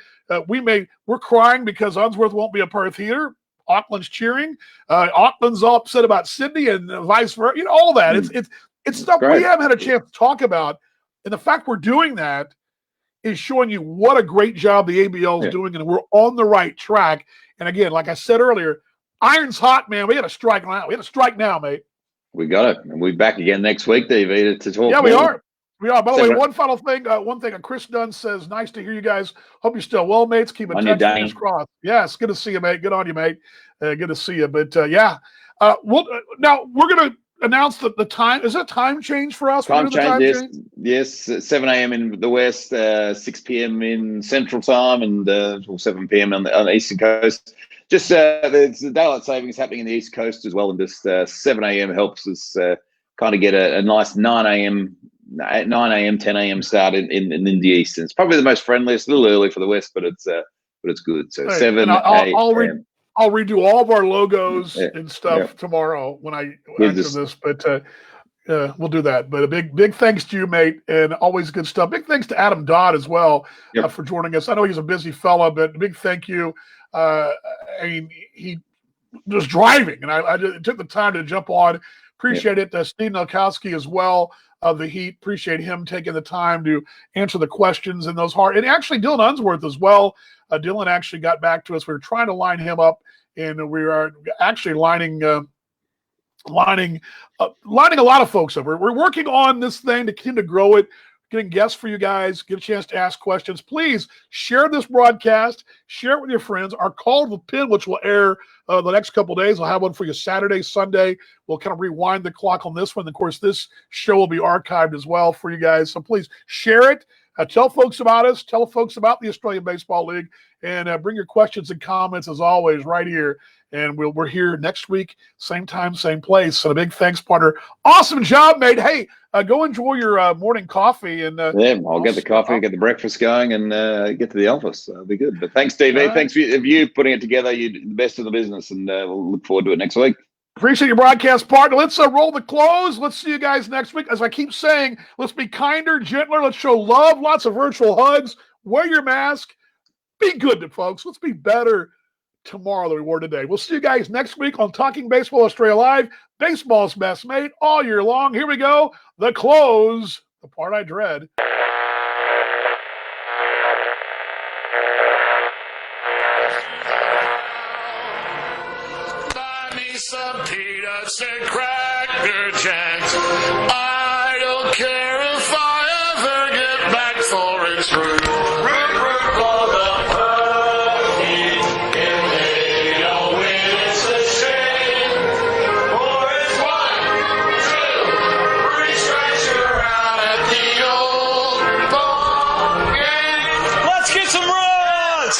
we're crying because Unsworth won't be a Perth here. Auckland's cheering. Auckland's all upset about Sydney, and vice versa. All that. It's stuff we haven't had a chance to talk about, and the fact we're doing that is showing you what a great job the ABL is doing, and we're on the right track. And again, like I said earlier, iron's hot, man. We got to strike now. We got to strike now, mate. We got it. And we'll be back again next week, DV, to talk. Yeah, we are. We are. By the way, one final thing. Chris Dunn says, nice to hear you guys. Hope you're still well, mates. Keep in touch. Fingers crossed. Yes, good to see you, mate. Good on you, mate. Good to see you. But, now we're going to announce the time. Is it a time change for us? Time change, yes. 7 a.m. in the West, 6 p.m. in Central Time, and 7 p.m. on the Eastern Coast. Just there's the daylight savings happening in the East Coast as well, and just 7 a.m. helps us kind of get a nice 9 a.m., 10 a.m. start in the East. And it's probably the most friendliest. A little early for the West, but it's good. So 7 a.m. I'll redo all of our logos and stuff tomorrow when I after this, but we'll do that. But a big thanks to you, mate, and always good stuff. Big thanks to Adam Dodd as well for joining us. I know he's a busy fella, but big thank you. He was driving, and I took the time to jump on. Appreciate it. Steve Nalkowski as well of the Heat. Appreciate him taking the time to answer the questions in those hard. And actually, Dylan Unsworth as well. Dylan actually got back to us. We were trying to line him up, and we are actually lining a lot of folks up. We're working on this thing to continue to grow it, getting guests for you guys, get a chance to ask questions. Please share this broadcast, share it with your friends. Our Call to the Pin, which will air the next couple of days, I'll have one for you Saturday, Sunday. We'll kind of rewind the clock on this one. Of course, this show will be archived as well for you guys. So please share it. Tell folks about us. Tell folks about the Australian Baseball League, and bring your questions and comments as always right here. And we're here next week, same time, same place. And a big thanks, partner. Awesome job, mate. Hey, go enjoy your morning coffee. And I'll get the coffee, get the breakfast going, and get to the office. That'll be good. But thanks, DV. Thanks for you putting it together. You're the best of the business, and we'll look forward to it next week. Appreciate your broadcast partner. Let's roll the close. Let's see you guys next week. As I keep saying, let's be kinder, gentler. Let's show love. Lots of virtual hugs. Wear your mask. Be good to folks. Let's be better tomorrow than we were today. We'll see you guys next week on Talking Baseball Australia Live. Baseball's best mate all year long. Here we go. The close. The part I dread. Some peanuts and Cracker Jacks. I don't care if I ever get back for its root. Root for the puppy. If they don't win, it's a shame. For it's 1, 2, 3 strikes, you're out at the old ball game. Let's get some runs!